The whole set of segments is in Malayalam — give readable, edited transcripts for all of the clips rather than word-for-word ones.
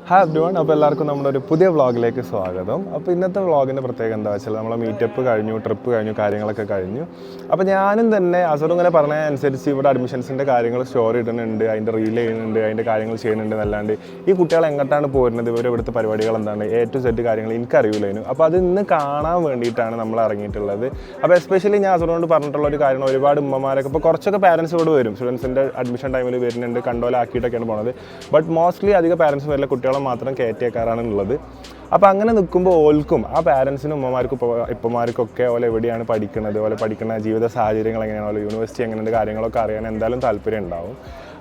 Hi everyone. അപ്പോൾ എല്ലാവർക്കും നമ്മുടെ ഒരു പുതിയ വ്ളോഗിലേക്ക് സ്വാഗതം. അപ്പോൾ ഇന്നത്തെ വ്ളോഗിൻ്റെ പ്രത്യേകത എന്താ വെച്ചാൽ നമ്മളെ മീറ്റപ്പ് കഴിഞ്ഞു, ട്രിപ്പ് കഴിഞ്ഞു, കാര്യങ്ങളൊക്കെ കഴിഞ്ഞു. അപ്പോൾ ഞാനും തന്നെ അസറും ഇങ്ങനെ പറഞ്ഞതനുസരിച്ച് ഇവിടെ അഡ്മിഷൻസിൻ്റെ കാര്യങ്ങൾ സ്റ്റോറി ഇടുന്നുണ്ട്, അതിൻ്റെ റീൽ ചെയ്യുന്നുണ്ട്, അതിൻ്റെ കാര്യങ്ങൾ ചെയ്യുന്നുണ്ട് എന്നല്ലാണ്ട് ഈ കുട്ടികൾ എങ്ങോട്ടാണ് പോരുന്നത്, ഇവർ ഇവിടുത്തെ പരിപാടികൾ എന്താണ്, A to Z കാര്യങ്ങൾ എനിക്കറിയില്ലായിരുന്നു. അപ്പോൾ അത് ഇന്ന് കാണാൻ വേണ്ടിയിട്ടാണ് നമ്മൾ ഇറങ്ങിയിട്ടുള്ളത്. അപ്പോൾ എസ്പെഷ്യലി ഞാൻ അസറിനോട് പറഞ്ഞിട്ടുള്ള ഒരു കാര്യം, ഒരുപാട് ഉമ്മമാരൊക്കെ ഇപ്പോൾ കുറച്ചൊക്കെ പാരൻസ് ഇവിടെ വരും, സ്റ്റുഡൻസിൻ്റെ അഡ്മിഷൻ ടൈമിൽ വരുന്നുണ്ട്, കണ്ടോലാക്കിയിട്ടൊക്കെയാണ് പോകുന്നത്. ബട്ട് മോസ്റ്റ്ലി അധികം പാരൻസ് വരില്ല, കുട്ടികളെ മാത്രം കയറ്റിയേക്കാറാണുള്ളത്. അപ്പോൾ അങ്ങനെ നിൽക്കുമ്പോൾ ഓൽക്കും ആ പാരൻസിനും ഉമ്മമാർക്കും ഇപ്പമാർക്കൊക്കെ ഓലെ എവിടെയാണ് പഠിക്കുന്നത്, ഓലെ പഠിക്കുന്ന ജീവിത സാഹചര്യങ്ങൾ എങ്ങനെയാണ്, ഓലെ യൂണിവേഴ്സിറ്റി എങ്ങനെയുണ്ട് കാര്യങ്ങളൊക്കെ അറിയാൻ എന്തായാലും താല്പര്യം ഉണ്ടാവും.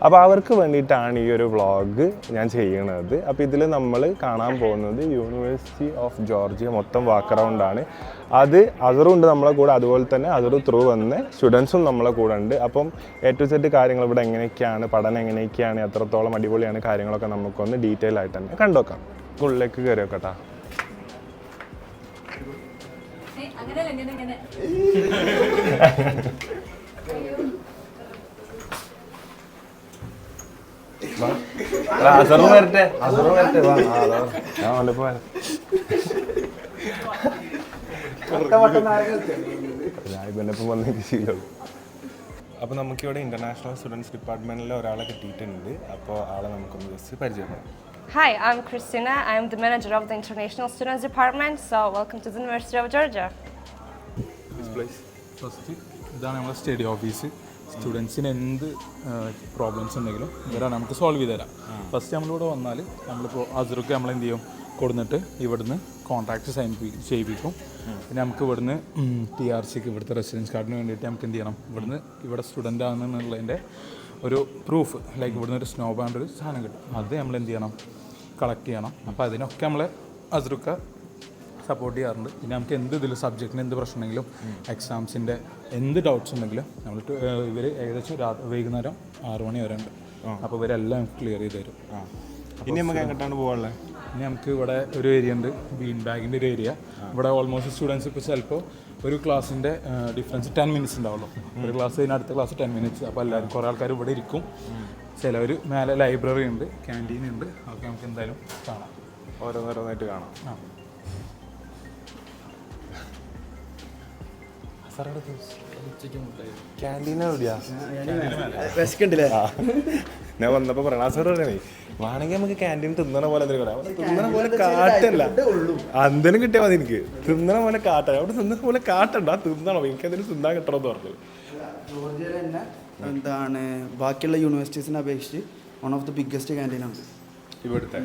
അപ്പോൾ അവർക്ക് വേണ്ടിയിട്ടാണ് ഈ ഒരു വ്ളോഗ് ഞാൻ ചെയ്യുന്നത്. അപ്പോൾ ഇതിൽ നമ്മൾ കാണാൻ പോകുന്നത് യൂണിവേഴ്സിറ്റി ഓഫ് ജോർജിയ മൊത്തം വാക്ക് അറൗണ്ടാണ്. അത് അസറും ഉണ്ട് നമ്മളെ കൂടെ, അതുപോലെ തന്നെ അസറു ത്രൂ വന്ന് സ്റ്റുഡൻസും നമ്മളെ കൂടെ ഉണ്ട്. അപ്പം A to Z കാര്യങ്ങൾ ഇവിടെ എങ്ങനെയൊക്കെയാണ്, പഠനം എങ്ങനെയൊക്കെയാണ്, എത്രത്തോളം അടിപൊളിയാണ് കാര്യങ്ങളൊക്കെ നമുക്കൊന്ന് ഡീറ്റെയിൽ ആയിട്ട് തന്നെ കണ്ടുവെക്കാം. ഉള്ളിലേക്ക് കയറി വെക്കട്ടാ. അസറും വരട്ടെ, അസറും വരട്ടെ. ഞാൻ വല്ലപ്പോ ഞാൻ ഇവനപ്പം വന്നെനിക്ക് ശീലമുള്ളൂ. അപ്പോൾ നമുക്കിവിടെ ഇൻ്റർനാഷണൽ സ്റ്റുഡൻസ് ഡിപ്പാർട്ട്മെൻറ്റിലെ ഒരാളെ കിട്ടിയിട്ടുണ്ട്. അപ്പോൾ ആളെ നമുക്കൊന്ന് ജസ്റ്റ് പരിചയപ്പെടാം. Hi, I'm Christina. I'm the manager of the International Students Department. So, welcome to the University of Georgia. First ഇതാണ് നമ്മുടെ സ്റ്റഡി ഓഫീസ്. സ്റ്റുഡൻസിന് എന്ത് പ്രോബ്ലംസ് ഉണ്ടെങ്കിലും ഇവരാണ് നമുക്ക് സോൾവ് ചെയ്ത് തരാം. ഫസ്റ്റ് നമ്മളിവിടെ വന്നാൽ നമ്മളിപ്പോൾ അസറൊക്കെ നമ്മൾ എന്ത് ചെയ്യും, കൊടുത്തിട്ട് ഇവിടുന്ന് കോൺട്രാക്ട് സൈൻ ചെയ്യിപ്പിക്കും. പിന്നെ നമുക്ക് ഇവിടുന്ന് TRCക്ക് ഇവിടുത്തെ റെസിഡൻസ് കാർഡിന് വേണ്ടിയിട്ട് നമുക്ക് എന്ത് ചെയ്യണം, ഇവിടെ സ്റ്റുഡൻ്റ് ആണെന്നുള്ളതിൻ്റെ ഒരു പ്രൂഫ്, ലൈക്ക് ഇവിടുന്ന് ഒരു സ്നോ ബാൻഡ് ഒരു സാധനം കിട്ടും, അത് നമ്മൾ എന്ത് ചെയ്യണം, കളക്ട് ചെയ്യണം. അപ്പോൾ അതിനൊക്കെ നമ്മളെ അസറുക്ക സപ്പോർട്ട് ചെയ്യാറുണ്ട്. പിന്നെ നമുക്ക് എന്ത് ഇതിൽ സബ്ജക്റ്റിന് എന്ത് പ്രശ്നമുണ്ടെങ്കിലും എക്സാംസിൻ്റെ എന്ത് ഡൗട്ട്സ് ഉണ്ടെങ്കിലും നമ്മൾ ഇവർ ഏകദേശം വൈകുന്നേരം 6 മണി വരെ ഉണ്ട്. അപ്പോൾ ഇവരെല്ലാം ക്ലിയർ ചെയ്ത് തരും. ഇനി നമുക്ക് എങ്ങോട്ടാണ് പോകാനുള്ളത്? ഇനി നമുക്ക് ഇവിടെ ഒരു ഏരിയ ഉണ്ട്, ബീൻ ബാഗിൻ്റെ ഒരു ഏരിയ. ഇവിടെ ഓൾമോസ്റ്റ് സ്റ്റുഡൻസ് ഇപ്പോൾ ചിലപ്പോൾ ഒരു ക്ലാസ്സിൻ്റെ ഡിഫറൻസ് 10 മിനിറ്റ്സ് ഉണ്ടാവുള്ളൂ. ഒരു ക്ലാസ് കഴിഞ്ഞാൽ അടുത്ത ക്ലാസ് 10 മിനിറ്റ്സ്. അപ്പോൾ എല്ലാവരും കുറേ ആൾക്കാർ ഇവിടെ ഇരിക്കും. ചിലവർ മേലെ ലൈബ്രറി ഉണ്ട്, ക്യാൻറ്റീൻ ഉണ്ട്. അതൊക്കെ നമുക്ക് എന്തായാലും കാണാം, ഓരോന്നോരോന്നായിട്ട് കാണാം. ഞാൻ വന്നപ്പോ പറയണ സാർ പറയണേ, വേണമെങ്കിൽ നമുക്ക് ക്യാൻറ്റീൻ തിന്നണ പോലെ തിന്നണ പോലെ കാട്ടല്ല, അന്തനും കിട്ടിയാൽ മതി. എനിക്ക് തിന്നണ പോലെ കാട്ടല്ല, അവിടെ തിന്നണ പോലെ കാട്ടണ്ട, തിന്നണം, എനിക്ക് അതിന് തിന്നാൻ കിട്ടണമെന്ന് പറഞ്ഞു. ജോർജിയയിൽ തന്നെ എന്താണ് ബാക്കിയുള്ള യൂണിവേഴ്സിറ്റീസിനെ അപേക്ഷിച്ച് വൺ ഓഫ് ദി ബിഗ്ഗസ്റ്റ് ക്യാൻറ്റീനാണ് ഇവിടുത്തെ.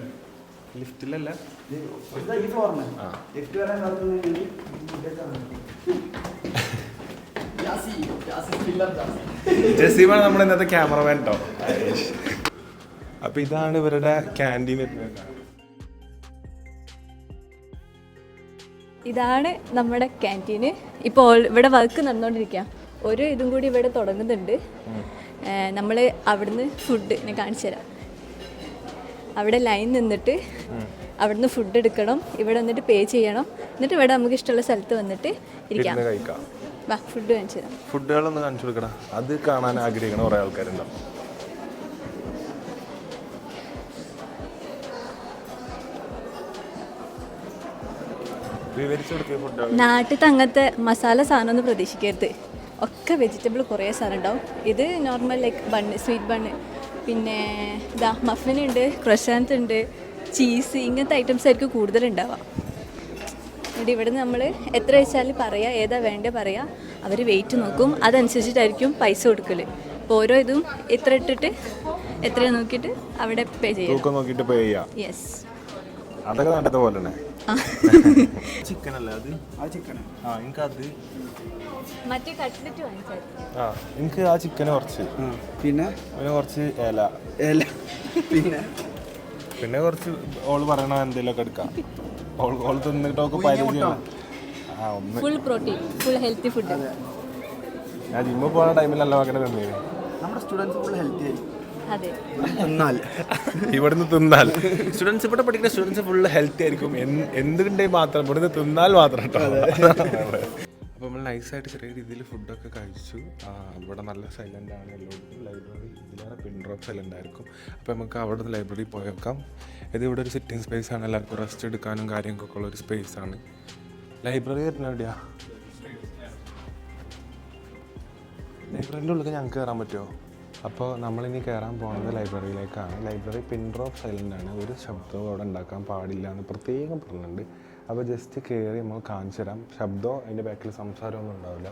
ലിഫ്റ്റിലല്ല, ഈ ഫ്ലോറിന് ലിഫ്റ്റ് വരാൻ ജസീമാണ് നമ്മുടെ ഇന്നത്തെ ക്യാമറമാൻ കേട്ടോ. അപ്പൊ ഇതാണ് ഇവരുടെ ക്യാൻറ്റീൻ. ഇതാണ് നമ്മുടെ ക്യാൻറ്റീന്. ഇപ്പോൾ ഇവിടെ വർക്ക് നടന്നുകൊണ്ടിരിക്കുക. ഒരു ഇതും കൂടി ഇവിടെ തുടങ്ങുന്നുണ്ട്. നമ്മൾ അവിടുന്ന് ഫുഡ് ഞാൻ കാണിച്ചു തരാം. അവിടെ ലൈൻ നിന്നിട്ട് അവിടുന്ന് ഫുഡ് എടുക്കണം, ഇവിടെ വന്നിട്ട് പേ ചെയ്യണം, എന്നിട്ട് ഇവിടെ നമുക്ക് ഇഷ്ടമുള്ള സ്ഥലത്ത് വന്നിട്ട് ഇരിക്കാം. വാ, ഫുഡ് കാണിച്ചു തരാം. ഫുഡുകളൊന്ന് കാണിച്ചു കൊടുക്കണം, അത് കാണാൻ ആഗ്രഹിക്കണ കുറേ ആൾക്കാരുണ്ടാവും. നാട്ടിലത്തെ അങ്ങനത്തെ മസാല സാധനമൊന്നും പ്രതീക്ഷിക്കരുത്. ഒക്കെ വെജിറ്റബിൾ കുറേ സാധനം ഉണ്ടാവും. ഇത് normal like bun, sweet bun, പിന്നെ ഇതാ മഫിൻ ഉണ്ട്, ക്രൊസാൻത്ത് ഉണ്ട്, ചീസ്, ഇങ്ങനത്തെ ഐറ്റംസ് ആയിരിക്കും കൂടുതലുണ്ടാവുക. എന്നിട്ട് ഇവിടെ നമ്മൾ എത്ര വെച്ചാൽ പറയുക, ഏതാ വേണ്ടത് പറയുക, അവർ വെയിറ്റ് നോക്കും, അതനുസരിച്ചിട്ടായിരിക്കും പൈസ കൊടുക്കൽ. അപ്പോൾ ഓരോ ഇതും ഇത്ര ഇട്ടിട്ട് എത്രയാണ് നോക്കിയിട്ട് അവിടെ പേ ചെയ്യാം. യെസ്, അതൊക്കെ നാട്ടത്തെ പോലെ തന്നെ. ചിക്കൻ അല്ലേ അത്? ആ ചിക്കൻ എനിക്ക് അത് മറ്റേ കട്ട്ലറ്റ് വാങ്ങിച്ചാൽ എനിക്ക് ആ ചിക്കന് കുറച്ച്, പിന്നെ കുറച്ച് ഇല പിന്നെ കുറച്ച് ഓള് പറയണ എന്തെങ്കിലുമൊക്കെ എടുക്കാം. ഓൾ തിന്നിട്ടൊക്കെ പരിചയം. Full protein, full healthy food. ഞാൻ ജിമ്മിൽ പോകുന്ന ടൈമിലല്ല അങ്ങനെ തന്നേ. നമ്മുടെ സ്റ്റുഡൻസ് ഫുൾ ഹെൽത്തി ആയിരിക്കും. അതെ, ഇവിടുന്ന് തിന്നാൽ സ്റ്റുഡൻസ്, ഇവിടെ പഠിക്കുന്ന സ്റ്റുഡൻസ് ഫുള്ള് ഹെൽത്തി ആയിരിക്കും. എന്തുണ്ടെങ്കിൽ മാത്രം ഇവിടുന്ന് തിന്നാൽ മാത്രം കേട്ടോ. അപ്പോൾ നമ്മൾ നൈസായിട്ട് ചെറിയ രീതിയിൽ ഫുഡൊക്കെ കഴിച്ചു. ഇവിടെ നല്ല സൈലൻ്റ് ആണ് എല്ലായിടത്തും. ലൈബ്രറി ഇതിലേറെ പിൻ ഡ്രോപ്പ് സൈലൻ്റ് ആയിരിക്കും. അപ്പോൾ നമുക്ക് അവിടെ നിന്ന് ലൈബ്രറി പോയി വെക്കാം. ഇത് ഇവിടെ ഒരു സിറ്റിംഗ് സ്പേസ് ആണ്, എല്ലാവർക്കും റെസ്റ്റ് എടുക്കാനും കാര്യങ്ങൾക്കൊക്കെ ഉള്ളൊരു സ്പേസ് ആണ്. ലൈബ്രറി വരുന്ന എവിടെയാ? ലൈബ്രറിൻ്റെ ഉള്ളിൽ ഞങ്ങൾക്ക് കയറാൻ പറ്റുമോ? അപ്പോൾ നമ്മളിനി കയറാൻ പോകുന്നത് ലൈബ്രറിയിലേക്കാണ്. ലൈബ്രറി പിൻ ഡ്രോപ്പ് സൈലൻ്റ് ആണ്, ഒരു ശബ്ദവും അവിടെ ഉണ്ടാക്കാൻ പാടില്ല എന്ന് പ്രത്യേകം പറഞ്ഞിട്ടുണ്ട്. അപ്പോൾ ജസ്റ്റ് കയറി നമ്മൾ കാണിച്ചു തരാം. ശബ്ദമോ അതിൻ്റെ ബാക്കിൽ സംസാരമൊന്നും ഉണ്ടാവില്ല.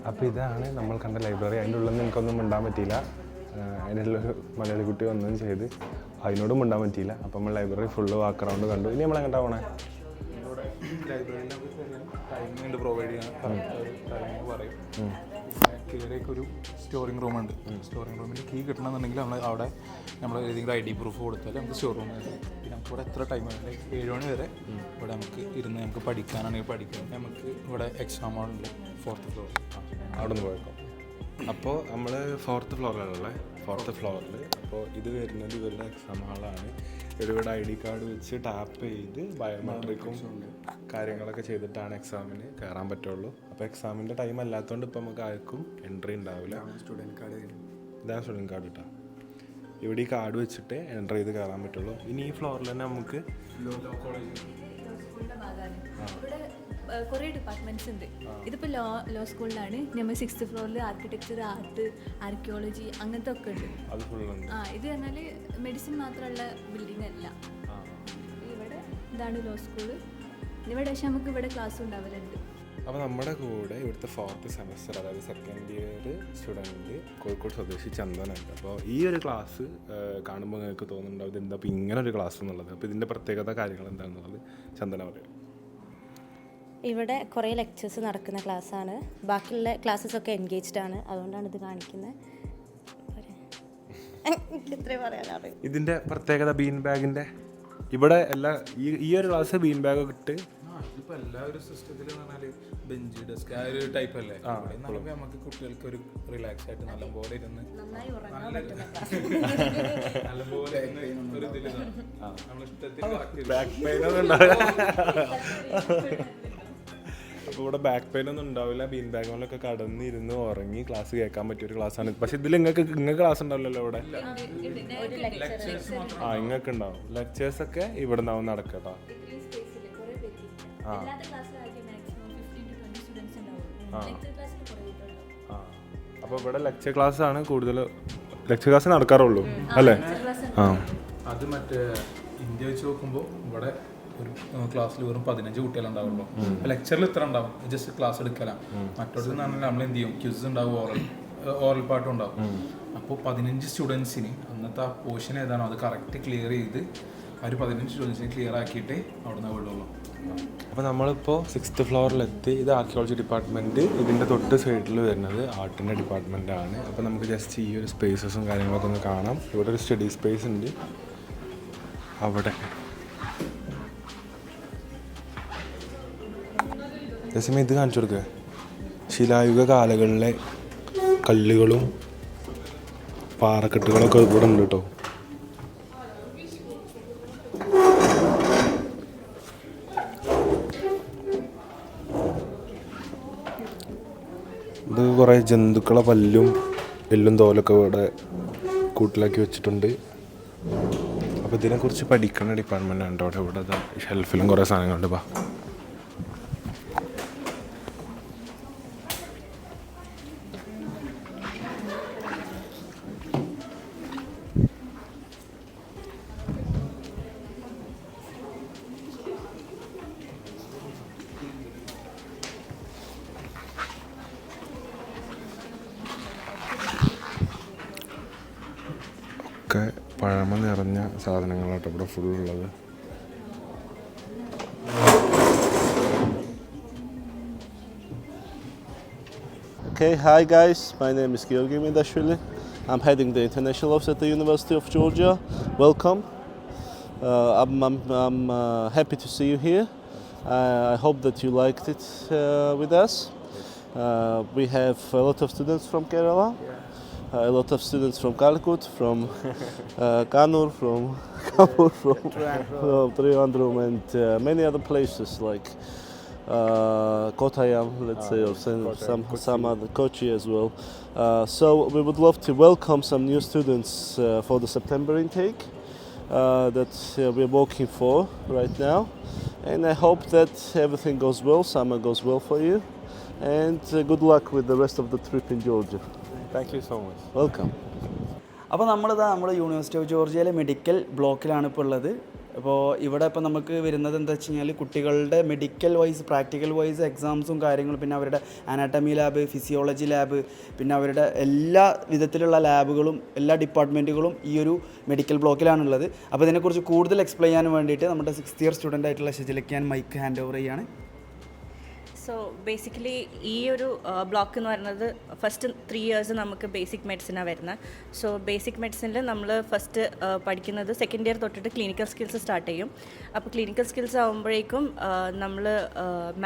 അപ്പോൾ ഇതാണ് നമ്മൾ കണ്ട ലൈബ്രറി. അതിൻ്റെ ഉള്ളിൽ നിന്ന് എനിക്കൊന്നും മിണ്ടാൻ പറ്റിയില്ല. അതിനുള്ളൊരു മലയാളി കുട്ടി വന്നതും ചെയ്ത് അതിനോടും മിണ്ടാൻ പറ്റിയില്ല. അപ്പോൾ നമ്മൾ ലൈബ്രറി ഫുള്ള് വാക്ക് അറൗണ്ട് കണ്ടു. ഇനി നമ്മൾ എങ്ങോട്ടാ പോണേ? ലൈബ്രറിയിൽ ടൈമിംഗ് പ്രൊവൈഡ് ചെയ്യാൻ ടൈമിംഗ് പറയും. പിന്നെ കീഴേക്ക് ഒരു സ്റ്റോറിംഗ് റൂമുണ്ട്. സ്റ്റോറിംഗ് റൂമിൽ കീ കിട്ടണമെന്നുണ്ടെങ്കിൽ അവിടെ നമ്മൾ ഏതെങ്കിലും ID പ്രൂഫ് കൊടുത്താൽ നമുക്ക് സ്റ്റോർ റൂമിൽ വരും. പിന്നെ നമുക്ക് ഇവിടെ എത്ര ടൈം വേണം, 7 മണി വരെ ഇവിടെ നമുക്ക് ഇരുന്ന് നമുക്ക് പഠിക്കാനാണെങ്കിൽ പഠിക്കാം. നമുക്ക് ഇവിടെ എക്സാം ഉണ്ട് 4th ഫ്ലോർ, അവിടെ നിന്ന് പോയേക്കാം. അപ്പോൾ നമ്മൾ 4th ഫ്ലോറിലുള്ളത്. 4th ഫ്ലോറിൽ അപ്പോൾ ഇത് വരുന്നത് ഇവരുടെ എക്സാം ഹാളാണ്. ഇവരുടെ ID കാർഡ് വെച്ച് ടാപ്പ് ചെയ്ത് ബയോമെട്രിക്കും കാര്യങ്ങളൊക്കെ ചെയ്തിട്ടാണ് എക്സാമിന് കയറാൻ പറ്റുള്ളൂ. അപ്പോൾ എക്സാമിൻ്റെ ടൈം അല്ലാത്തതുകൊണ്ട് ഇപ്പോൾ നമുക്ക് ആർക്കും എൻട്രി ഉണ്ടാവില്ല. സ്റ്റുഡൻറ്റ് കാർഡ് ഇതാണ് സ്റ്റുഡൻറ്റ് കാർഡ് കിട്ടാം. ഇവിടെ ഈ കാർഡ് വെച്ചിട്ട് എൻ്റർ ചെയ്ത് കയറാൻ പറ്റുള്ളൂ. ഇനി ഈ ഫ്ലോറിൽ തന്നെ നമുക്ക് ഇവിടെ കുറേ ഡിപ്പാർട്ട്മെൻറ്റ്സ് ഉണ്ട്. ഇതിപ്പോൾ ലോ സ്കൂളിലാണ്. നമ്മൾ 6th ഫ്ലോറിൽ ആർക്കിടെക്ചർ, ആർട്ട്, ആർക്കിയോളജി അങ്ങനത്തെ ഒക്കെ ഉണ്ട്. അത് ഫുള്ളുണ്ട്. ഇത് പറഞ്ഞാൽ മെഡിസിൻ മാത്രമുള്ള ബിൽഡിംഗ് അല്ല. ഇവിടെ ഇതാണ് ലോ സ്കൂള്. ഇവിടെ പക്ഷേ നമുക്ക് ഇവിടെ ക്ലാസ് ഉണ്ടാവലുണ്ട്. അപ്പോൾ നമ്മുടെ കൂടെ ഇവിടുത്തെ 4th സെമസ്റ്റർ, അതായത് 2nd ഇയർ സ്റ്റുഡൻറ്റ് കോഴിക്കോട് സ്വദേശി ചന്ദനുണ്ട്. അപ്പോൾ ഈ ഒരു ക്ലാസ് കാണുമ്പോൾ നിങ്ങൾക്ക് തോന്നുന്നുണ്ടാവും ഇതെന്താ അപ്പോൾ ഇങ്ങനെ ഒരു ക്ലാസ് എന്നുള്ളത്. അപ്പോൾ ഇതിൻ്റെ പ്രത്യേകത കാര്യങ്ങൾ എന്താണെന്നുള്ളത് ചന്ദന പറയും. ഇവിടെ കുറേ ലെക്ചേഴ്സ് നടക്കുന്ന ക്ലാസ്സാണ്. ബാക്കിയുള്ള ക്ലാസ്സസ് ഒക്കെ എൻഗേജ്ഡ് ആണ്, അതുകൊണ്ടാണ് ഇത് കാണിക്കുന്നത്. ഇത്രയും പറയാനറിയും. ഇതിൻ്റെ പ്രത്യേകത ബീൻ ബാഗിൻ്റെ ഇവിടെ എല്ലാ ഈ ഒരു ക്ലാസ് ബീൻ ബാഗൊക്കെ ഇട്ട് ഇതിപ്പോൾ എല്ലാവരും സിസ്റ്റത്തിൽ എന്ന് പറഞ്ഞാൽ ബെഞ്ച് ഡെസ്ക് ആ ഒരു ടൈപ്പ് അല്ലേ. നമുക്ക് കുട്ടികൾക്ക് ഒരു റിലാക്സ് ആയിട്ട് നല്ലപോലെ ഇരുന്ന് നല്ലപോലെ ഒരു ഇതിൽ നമ്മൾ ഇഷ്ടത്തിൽ ബാക്ക് പെയിനൊന്നും ഉണ്ടാവില്ല. അപ്പോൾ ഇവിടെ ബാക്ക് പെയിൻ ഒന്നും ഉണ്ടാവില്ല. ബീൻ ബാഗുകളിലൊക്കെ കടന്നിരുന്ന് ഉറങ്ങി ക്ലാസ് കേൾക്കാൻ പറ്റിയ ഒരു ക്ലാസ്സാണ്. പക്ഷെ ഇതിൽ നിങ്ങൾക്ക് ക്ലാസ് ഉണ്ടാവില്ലല്ലോ ഇവിടെ. ഇങ്ങൾക്ക് ഉണ്ടാവും. ലെക്ചേഴ്സൊക്കെ ഇവിടെ നിന്നാവും നടക്കട്ടോ. അപ്പോൾ ഇവിടെ ലെക്ചർ ക്ലാസ് ആണ് കൂടുതൽ. ലെക്ചർ ക്ലാസ് നടക്കാറുള്ളൂ അല്ലേ? അത് മറ്റേ ഇന്ത്യ വെച്ച് നോക്കുമ്പോൾ ഇവിടെ ഒരു ക്ലാസ്സിൽ വെറും 15 കുട്ടികളുണ്ടാവുള്ളൂ. ലെക്ചറിൽ ഇത്ര ഉണ്ടാവും, ജസ്റ്റ് ക്ലാസ് എടുക്കലാണ്. മറ്റൊരു നമ്മൾ എന്ത് ചെയ്യും, ക്വിസ് ഉണ്ടാവും, ഓറൽ പാട്ടും ഉണ്ടാവും. അപ്പോൾ 15 സ്റ്റുഡൻസിന് അന്നത്തെ ആ പോർഷൻ ഏതാണോ അത് കറക്റ്റ് ക്ലിയർ ചെയ്ത് ആ ഒരു 15 സ്റ്റുഡൻസിനെ ക്ലിയർ ആക്കിയിട്ടേ അവിടെ നിന്ന് വിടുള്ളൂ. അപ്പോൾ നമ്മളിപ്പോൾ 6th ഫ്ലോറിലെത്തി. ഇത് ആർക്കിയോളജി ഡിപ്പാർട്ട്മെൻറ്റ്. ഇതിൻ്റെ തൊട്ട് സൈഡിൽ വരുന്നത് ആർട്ടിൻ്റെ ഡിപ്പാർട്ട്മെൻറ്റാണ്. അപ്പോൾ നമുക്ക് ജസ്റ്റ് ഈ ഒരു സ്പേസസും കാര്യങ്ങളൊക്കെ ഒന്ന് കാണാം. ഇവിടെ ഒരു സ്റ്റഡി സ്പേസ് ഉണ്ട്. അവിടെ ജസ്മി ഇത് കാണിച്ചു കൊടുക്കുക. ശിലായുഗ കാലങ്ങളിലെ കല്ലുകളും പാറക്കെട്ടുകളൊക്കെ ഇവിടെ ഉണ്ട് കേട്ടോ. ഇത് കുറേ ജന്തുക്കളെ പല്ലും എല്ലും തോലൊക്കെ ഇവിടെ കൂട്ടിലാക്കി വെച്ചിട്ടുണ്ട്. അപ്പോൾ ഇതിനെക്കുറിച്ച് പഠിക്കുന്ന ഡിപ്പാർട്ട്മെൻ്റ് ഉണ്ട് അവിടെ. ഇവിടെ ഷെൽഫിലും കുറേ സാധനങ്ങളുണ്ട്. ബാ ഒക്കെ പഴമ നിറഞ്ഞ സാധനങ്ങളാട്ടോ ഇവിടെ ഫുള്ളുള്ളത്. Okay, hi guys, my name is Georgi Midashvili. I'm heading the International Office at the University of Georgia. Welcome. I'm happy to see you here. I hope that you liked it with us. We have a lot of students from Kerala, a lot of students from Calcut, from Kannur, from Kabul, from Trivandrum, and many other places like Kottayam, let's say, or some other Kochi as well. So we would love to welcome some new students for the September intake that we're working for right now, and I hope that everything goes well, summer goes well for you, and good luck with the rest of the trip in Georgia. Thank you so much. Welcome. അപ്പോൾ നമ്മളിതാ നമ്മുടെ യൂണിവേഴ്സിറ്റി ഓഫ് ജോർജിയയിലെ മെഡിക്കൽ ബ്ലോക്കിലാണ് ഇപ്പോൾ ഉള്ളത്. അപ്പോൾ ഇവിടെ ഇപ്പോൾ നമുക്ക് വരുന്നത് എന്താ വെച്ച് കഴിഞ്ഞാൽ കുട്ടികളുടെ മെഡിക്കൽ വൈസ് പ്രാക്ടിക്കൽ വൈസ് എക്സാംസും കാര്യങ്ങളും, പിന്നെ അവരുടെ അനാട്ടമി ലാബ്, ഫിസിയോളജി ലാബ്, പിന്നെ അവരുടെ എല്ലാ വിധത്തിലുള്ള ലാബുകളും എല്ലാ ഡിപ്പാർട്ട്മെൻറ്റുകളും ഈ ഒരു മെഡിക്കൽ ബ്ലോക്കിലാണുള്ളത്. അപ്പോൾ ഇതിനെക്കുറിച്ച് കൂടുതൽ എക്സ്പ്ലെയിൻ ചെയ്യാൻ വേണ്ടിയിട്ട് നമ്മുടെ 6th ഇയർ സ്റ്റുഡൻ്റ് ആയിട്ടുള്ള ഷെജിലയ്ക്ക് ഞാൻ മൈക്ക് ഹാൻഡ് ഓവർ ചെയ്യാണ്. സോ ബേസിക്കലി ഈ ഒരു ബ്ലോക്ക് എന്ന് പറയുന്നത് ഫസ്റ്റ് 3 ഇയേഴ്സ് നമുക്ക് ബേസിക് മെഡിസിനാണ് വരുന്നത്. സോ ബേസിക് മെഡിസിനിൽ നമ്മൾ ഫസ്റ്റ് പഠിക്കുന്നത് 2nd ഇയർ തൊട്ടിട്ട് ക്ലിനിക്കൽ സ്കിൽസ് സ്റ്റാർട്ട് ചെയ്യും. അപ്പോൾ ക്ലിനിക്കൽ സ്കിൽസ് ആകുമ്പോഴേക്കും നമ്മൾ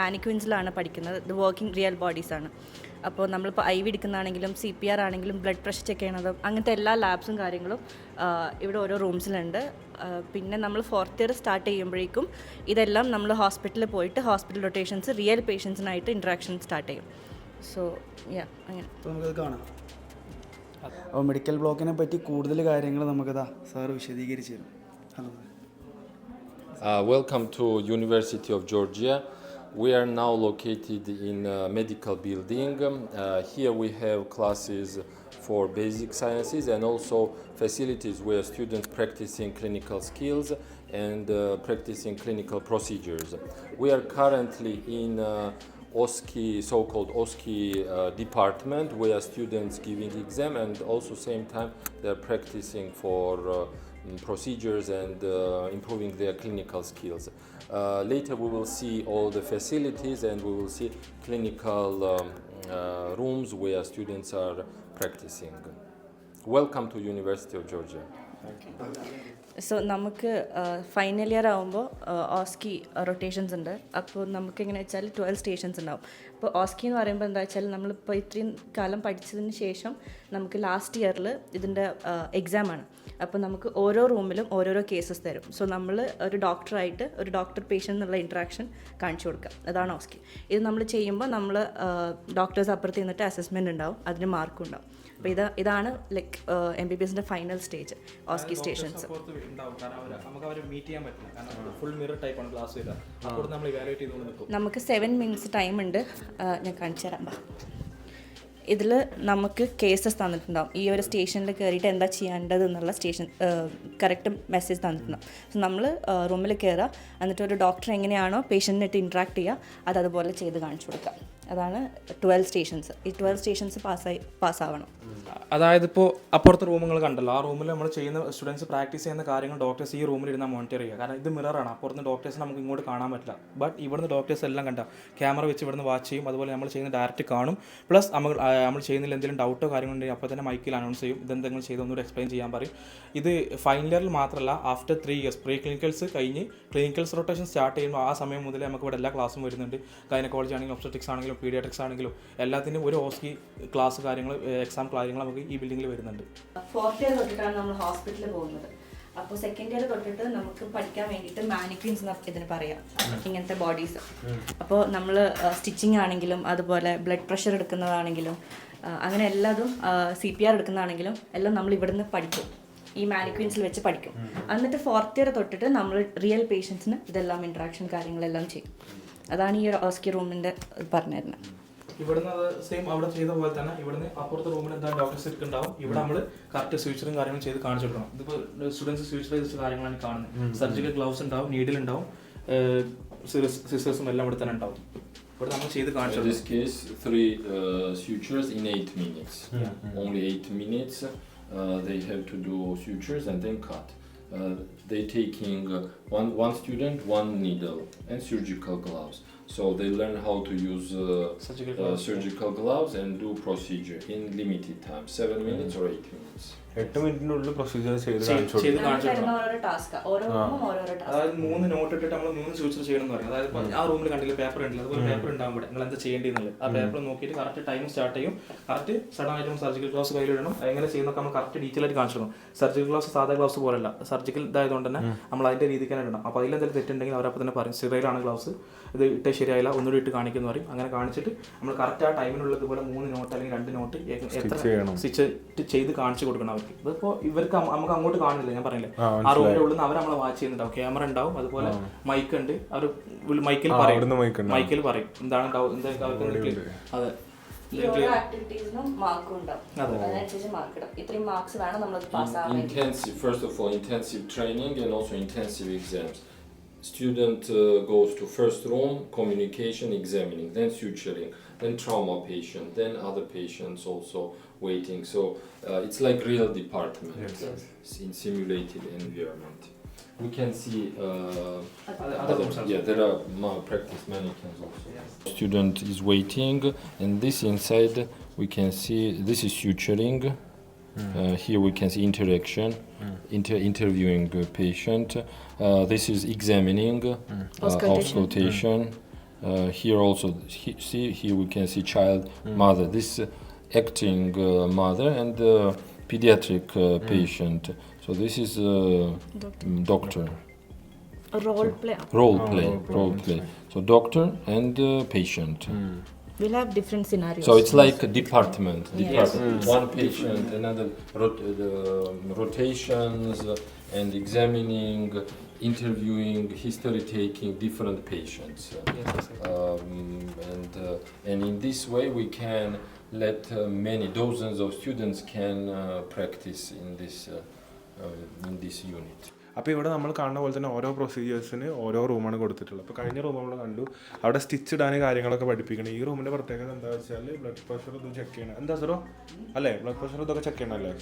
മാനിക്വിൻസിലാണ് പഠിക്കുന്നത്. ഇത് വർക്കിംഗ് റിയൽ ബോഡീസാണ്. അപ്പോൾ നമ്മളിപ്പോൾ IV എടുക്കുന്നതാണെങ്കിലും CPR ആണെങ്കിലും ബ്ലഡ് പ്രഷർ ചെക്ക് ചെയ്യണതും അങ്ങനത്തെ എല്ലാ ലാബ്സും കാര്യങ്ങളും ഇവിടെ ഓരോ റൂംസിലുണ്ട്. പിന്നെ നമ്മൾ 4th ഇയർ സ്റ്റാർട്ട് ചെയ്യുമ്പോഴേക്കും ഇതെല്ലാം നമ്മൾ ഹോസ്പിറ്റലിൽ പോയിട്ട് ഹോസ്പിറ്റൽ റൊട്ടേഷൻസ് റിയൽ പേഷ്യൻസിനായിട്ട് ഇൻട്രാക്ഷൻ സ്റ്റാർട്ട് ചെയ്യും. സോ അങ്ങനെ അപ്പോൾ നമുക്കത് കാണാം. അപ്പോൾ മെഡിക്കൽ ബ്ലോക്കിനെ പറ്റി കൂടുതൽ കാര്യങ്ങൾ നമുക്കതാ സാർ വിശദീകരിച്ച് തരും. Hello. Welcome to University of Georgia. We are now located in a medical building. Here we have classes for basic sciences and also facilities where students practicing clinical skills and practicing clinical procedures. We are currently in OSCE, so-called OSCE department, where students giving exam and also same time they are practicing for procedures and improving their clinical skills. Later we will see all the facilities and we will see clinical rooms where students are practicing. Welcome to University of Georgia. So നമുക്ക് ഫൈനൽ ഇയർ ആകുമ്പോൾ ഓസ്കി റൊട്ടേഷൻസ് ഉണ്ട്. അപ്പോൾ നമുക്ക് എങ്ങനെ വെച്ചാൽ 12 സ്റ്റേഷൻസ് ഉണ്ടാവും. അപ്പോൾ ഓസ്കി എന്ന് പറയുമ്പോൾ എന്താ വെച്ചാൽ നമ്മളിപ്പോൾ ഇത്രയും കാലം പഠിച്ചതിന് ശേഷം നമുക്ക് ലാസ്റ്റ് ഇയറിൽ ഇതിൻ്റെ എക്സാമാണ്. അപ്പോൾ നമുക്ക് ഓരോ റൂമിലും ഓരോരോ കേസസ് തരും. സോ നമ്മൾ ഒരു ഡോക്ടറായിട്ട് ഒരു ഡോക്ടർ പേഷ്യൻ്റ് എന്നുള്ള ഇൻട്രാക്ഷൻ കാണിച്ചു കൊടുക്കുക. അതാണ് ഓസ്കി. ഇത് നമ്മൾ ചെയ്യുമ്പോൾ നമ്മൾ ഡോക്ടേഴ്സ് അപ്പുറത്ത് നിന്നിട്ട് അസസ്മെൻറ്റ് ഉണ്ടാവും, അതിന് മാർക്കും ഉണ്ടാവും. അപ്പോൾ ഇതാണ് ലൈക്ക് MBBSൻ്റെ ഫൈനൽ സ്റ്റേജ് ഓസ്കി സ്റ്റേഷൻസ്. നമുക്ക് 7 മിനിറ്റ്സ് ടൈം ഉണ്ട്. ഞാൻ കാണിച്ചു തരാം. ഇതിൽ നമുക്ക് കേസസ് തന്നിട്ടുണ്ടാവും. ഈ ഒരു സ്റ്റേഷനിൽ കയറിയിട്ട് എന്താ ചെയ്യേണ്ടത് എന്നുള്ള കറക്റ്റ് മെസ്സേജ് തന്നിട്ടുണ്ടാവും. സോ നമ്മൾ റൂമിൽ കയറുക, എന്നിട്ട് ഒരു ഡോക്ടർ എങ്ങനെയാണോ പേഷ്യൻറ്റിനായിട്ട് ഇൻട്രാക്ട് ചെയ്യുക അതുപോലെ ചെയ്ത് കാണിച്ചു കൊടുക്കുക. അതാണ് 12 സ്റ്റേഷൻസ്. ഈ 12 സ്റ്റേഷൻസ് പാസ്സാവണം. അതായത് ഇപ്പോൾ അപ്പുറത്തെ റൂമുകൾ കണ്ടല്ലോ, ആ റൂമിൽ നമ്മൾ ചെയ്യുന്ന സ്റ്റുഡൻസ് പ്രാക്ടീസ് ചെയ്യുന്ന കാര്യങ്ങൾ ഡോക്ടേഴ്സ് ഈ റൂമിൽ ഇരുന്നാൽ മോണിറ്റർ ചെയ്യുക. കാരണം ഇത് മിററാണ്, അപ്പുറത്ത് ഡോക്ടേഴ്സ് നമുക്ക് ഇങ്ങോട്ട് കാണാൻ പറ്റില്ല. ബട്ട് ഇവിടുന്ന് ഡോക്ടേഴ്സ് എല്ലാം കണ്ട ക്യാമറ വെച്ച് ഇവിടുന്ന് വാച്ച് ചെയ്യും. അതുപോലെ നമ്മൾ ചെയ്യുന്ന ഡയറക്റ്റ് കാണും. പ്ലസ് നമ്മൾ ചെയ്യുന്നതിൽ എന്തെങ്കിലും ഡൗട്ടോ കാര്യങ്ങളുണ്ടെങ്കിൽ അപ്പോൾ തന്നെ മൈക്കിൽ അനൗൺസ് ചെയ്യും. ഇതെന്തെങ്കിലും ചെയ്ത് ഒന്നുകൂടെ എക്സ്പ്ലെയിൻ ചെയ്യാൻ പറയും. ഇത് ഫൈനൽ ഇയറിൽ മാത്രമല്ല, ആഫ്റ്റർ 3 ഇയേഴ്സ് പ്രീ ക്ലിനിക്കൽസ് കഴിഞ്ഞ് ക്ലിനിക്കൽസ് റൊട്ടേഷൻ സ്റ്റാർട്ട് ചെയ്യുമ്പോൾ ആ സമയം മുതൽ നമുക്ക് ഇവിടെ എല്ലാ ക്ലാസ്സും വരുന്നുണ്ട്. ഗൈനക്കോളജി ആണെങ്കിലും ഒബ്സ്റ്ററ്റിക്സ് ആണെങ്കിലും പീഡിയാട്രിക്സ് ആണെങ്കിലും എല്ലാത്തിനും ഒരു ഓസ്കി ക്ലാസ് കാര്യങ്ങൾ എക്സാം കാര്യങ്ങൾ നമുക്ക് ഈ ബിൽഡിങ്ങിൽ വരുന്നുണ്ട്. 4th ഇയർ തൊട്ടിട്ടാണ് നമ്മൾ ഹോസ്പിറ്റലിൽ പോകുന്നത്. അപ്പോൾ 2nd ഇയർ തൊട്ടിട്ട് നമുക്ക് പഠിക്കാൻ വേണ്ടിയിട്ട് മാനിക്വിൻസ് എന്ന് ഇതിന് പറയാം, ഇങ്ങനത്തെ ബോഡീസ്. അപ്പോൾ നമ്മൾ സ്റ്റിച്ചിങ് ആണെങ്കിലും അതുപോലെ ബ്ലഡ് പ്രഷർ എടുക്കുന്നതാണെങ്കിലും അങ്ങനെ എല്ലാതും CPR എടുക്കുന്നതാണെങ്കിലും എല്ലാം നമ്മൾ ഇവിടുന്ന് പഠിക്കും. ഈ മാനിക്വിൻസിൽ വെച്ച് പഠിക്കും. എന്നിട്ട് 4th ഇയർ തൊട്ടിട്ട് നമ്മൾ റിയൽ പേഷ്യൻസിന് ഇതെല്ലാം ഇൻട്രാക്ഷൻ കാര്യങ്ങളെല്ലാം ചെയ്യും. അതാണ് ഈ ഒരു ഓസ്കി റൂമിൻ്റെ പറഞ്ഞിരുന്നത്. ഇവിടുന്ന് സെയിം അവിടെ ചെയ്ത പോലെ തന്നെ ഇവിടുന്ന് അപ്പുറത്തെ റൂമിൽ എന്താ ഡോക്ടേഴ്സ് ഉണ്ടാവും. ഇവിടെ നമ്മൾ കറക്റ്റ് സ്വിച്ചറും കാര്യങ്ങളും ചെയ്ത് കാണിച്ചു കൊടുക്കണം. ഇതിപ്പോൾ സ്റ്റുഡൻസ് സ്വിച്ചറൈസ് കാര്യങ്ങളാണ് കാണുന്നത്. സർജിക്കൽ ഗ്ലൗസ് ഉണ്ടാവും, നീഡിൽ ഉണ്ടാവും, സിസേഴ്സും എല്ലാം ഇവിടെ തന്നെ ഉണ്ടാവും. ഇവിടെ നമ്മൾ ചെയ്ത് കാണിച്ചു. In this case 3 sutures in 8 minutes. Only 8 minutes. They have to do sutures and then cut. They taking one student, 1 needle and surgical gloves. So they learn how to use surgical gloves and do procedure in limited time, 7 minutes or 8 minutes. 8 മിനിറ്റിനുള്ളിൽ പ്രൊസീജിയർ ചെയ്ത് ചെയ്ത് കാണിച്ചു കൊടുക്കണം. ഓരോരോ ടാസ്ക്, ഓരോ റൂമും ഓരോരോ ടാസ്ക്. അതായത് 3 നോട്ട് ഇട്ടിട്ട് നമ്മൾ 3 സ്വിച്ച് ചെയ്യണം എന്ന് പറയും. അതായത് ആ റൂമിൽ കണ്ടില്ല പേപ്പർ ഉണ്ടല്ലോ, അതുപോലെ പേപ്പർ ഉണ്ടാകും ഇവിടെ, നിങ്ങൾ എന്താ ചെയ്യേണ്ടതെന്നുള്ളത്. ആ പേപ്പർ നോക്കിയിട്ട് കറക്റ്റ് ടൈം സ്റ്റാർട്ട് ചെയ്യും, കറക്റ്റ് സഡൻ ആയിട്ട് സർജിക്കൽ ഗ്ലൗസ് കയ്യിലിടണം. എങ്ങനെ ചെയ്യുന്നൊക്കെ നമ്മൾ കറക്റ്റ് ഡീറ്റെയിൽ ആയിട്ട് കാണിച്ചു കൊടുക്കും. സർജിക്കൽ ഗ്ലൗസ് സാധാ ഗ്ലൗസ് പോലല്ല, സർജിക്കൽ ഇതായതുകൊണ്ട് തന്നെ നമ്മൾ അതിൻ്റെ രീതിക്ക് തന്നെ ഇടണം. അപ്പോൾ അതിലെന്തെങ്കിലും തെറ്റുണ്ടെങ്കിൽ അവരപ്പോൾ തന്നെ പറയും സിറയിലാണ് ഗ്ലൗസ്, ഇത് ഇട്ട് ശരിയായില്ല, ഒന്നുകൂടി ഇട്ട് കാണിക്കുമെന്ന് പറയും. അങ്ങനെ കാണിച്ചിട്ട് നമ്മൾ കറക്റ്റ് ആ ടൈമിനുള്ളത് ഇതുപോലെ 3 നോട്ട് അല്ലെങ്കിൽ 2 നോട്ട് എത്ര സ്റ്റിച്ച് ചെയ്ത് കാണിച്ചു കൊടുക്കണം അവർക്ക്. ഇതിപ്പോൾ ഇവർക്ക് നമുക്ക് അങ്ങോട്ട് കാണില്ല, ഞാൻ പറഞ്ഞില്ലേ ആ റൂമിൻ്റെ ഉള്ളിൽ നിന്ന് അവർ നമ്മളെ വാച്ച് ചെയ്യുന്നുണ്ടാവും, ക്യാമറ ഉണ്ടാവും, അതുപോലെ മൈക്ക് ഉണ്ട്, അവർ മൈക്കിൽ പറയും എന്താണ് അതെ First of all, intensive training and also intensive exams. Student goes to first room, communication, examining, then suturing, then trauma patient, then other patients also waiting. So it's like real department in simulated environment. We can see there are practice mannequins also. Student is waiting, and this inside we can see this is suturing. Here we can see interaction, interviewing patient. This is examining, auscultation. Here also, here we can see child, mother. This acting mother and pediatric patient. So this is doctor. Role play. So doctor and patient. We'll have different scenarios. So it's like a department. One patient, another rotations and examining, interviewing, history taking different patients. And in this way we can let many dozens of students can practice in this unit. അപ്പോൾ ഇവിടെ നമ്മൾ കാണുന്ന പോലെ തന്നെ ഓരോ പ്രൊസീജിയേഴ്സിന് ഓരോ റൂമാണ് കൊടുത്തിട്ടുള്ളത്. അപ്പോൾ കഴിഞ്ഞ റൂം നമ്മൾ കണ്ടു, അവിടെ സ്റ്റിച്ച് ഇടാൻ കാര്യങ്ങളൊക്കെ പഠിപ്പിക്കണം. ഈ റൂമിൻ്റെ പ്രത്യേകത എന്താ വെച്ചാൽ ബ്ലഡ് പ്രഷർ ഇത് ചെക്ക് ചെയ്യണം. എന്താ സാറോ അല്ലേ, ബ്ലഡ് പ്രഷർ ഇതൊക്കെ ചെക്ക് ചെയ്യണമല്ലേ.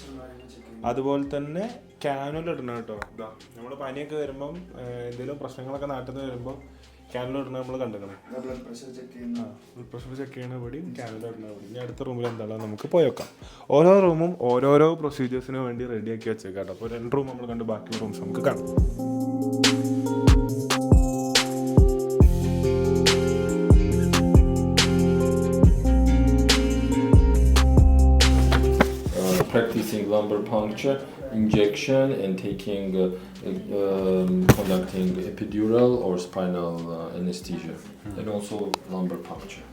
അതുപോലെ തന്നെ ക്യാനുവൽ ഇടണം കേട്ടോ. ഇതാ നമ്മൾ പനിയൊക്കെ വരുമ്പം എന്തെങ്കിലും പ്രശ്നങ്ങളൊക്കെ നാട്ടിൽ നിന്ന് വരുമ്പോൾ ക്യാനുവൽ ഇടണം നമ്മൾ കണ്ടിരിക്കണം. ബ്ലഡ് പ്രഷർ ചെക്ക് ചെയ്യണ ഇവിടെയും ക്യാനുവൽ ഇടണം ഇവിടെ. ഇനി അടുത്ത റൂമിൽ എന്താണ് നമുക്ക് പോയേക്കാം. ഓരോ റൂമും ഓരോരോ പ്രൊസീജിയേഴ്സിന് വേണ്ടി റെഡിയാക്കി വെച്ചേക്കാം കേട്ടോ. അപ്പോൾ 2 റൂം നമ്മൾ കണ്ട് ബാക്കിയുള്ള റൂംസ് നമുക്ക് കാണാം. Practicing lumbar puncture, injection, and taking conducting epidural or spinal anesthesia, and also lumbar puncture.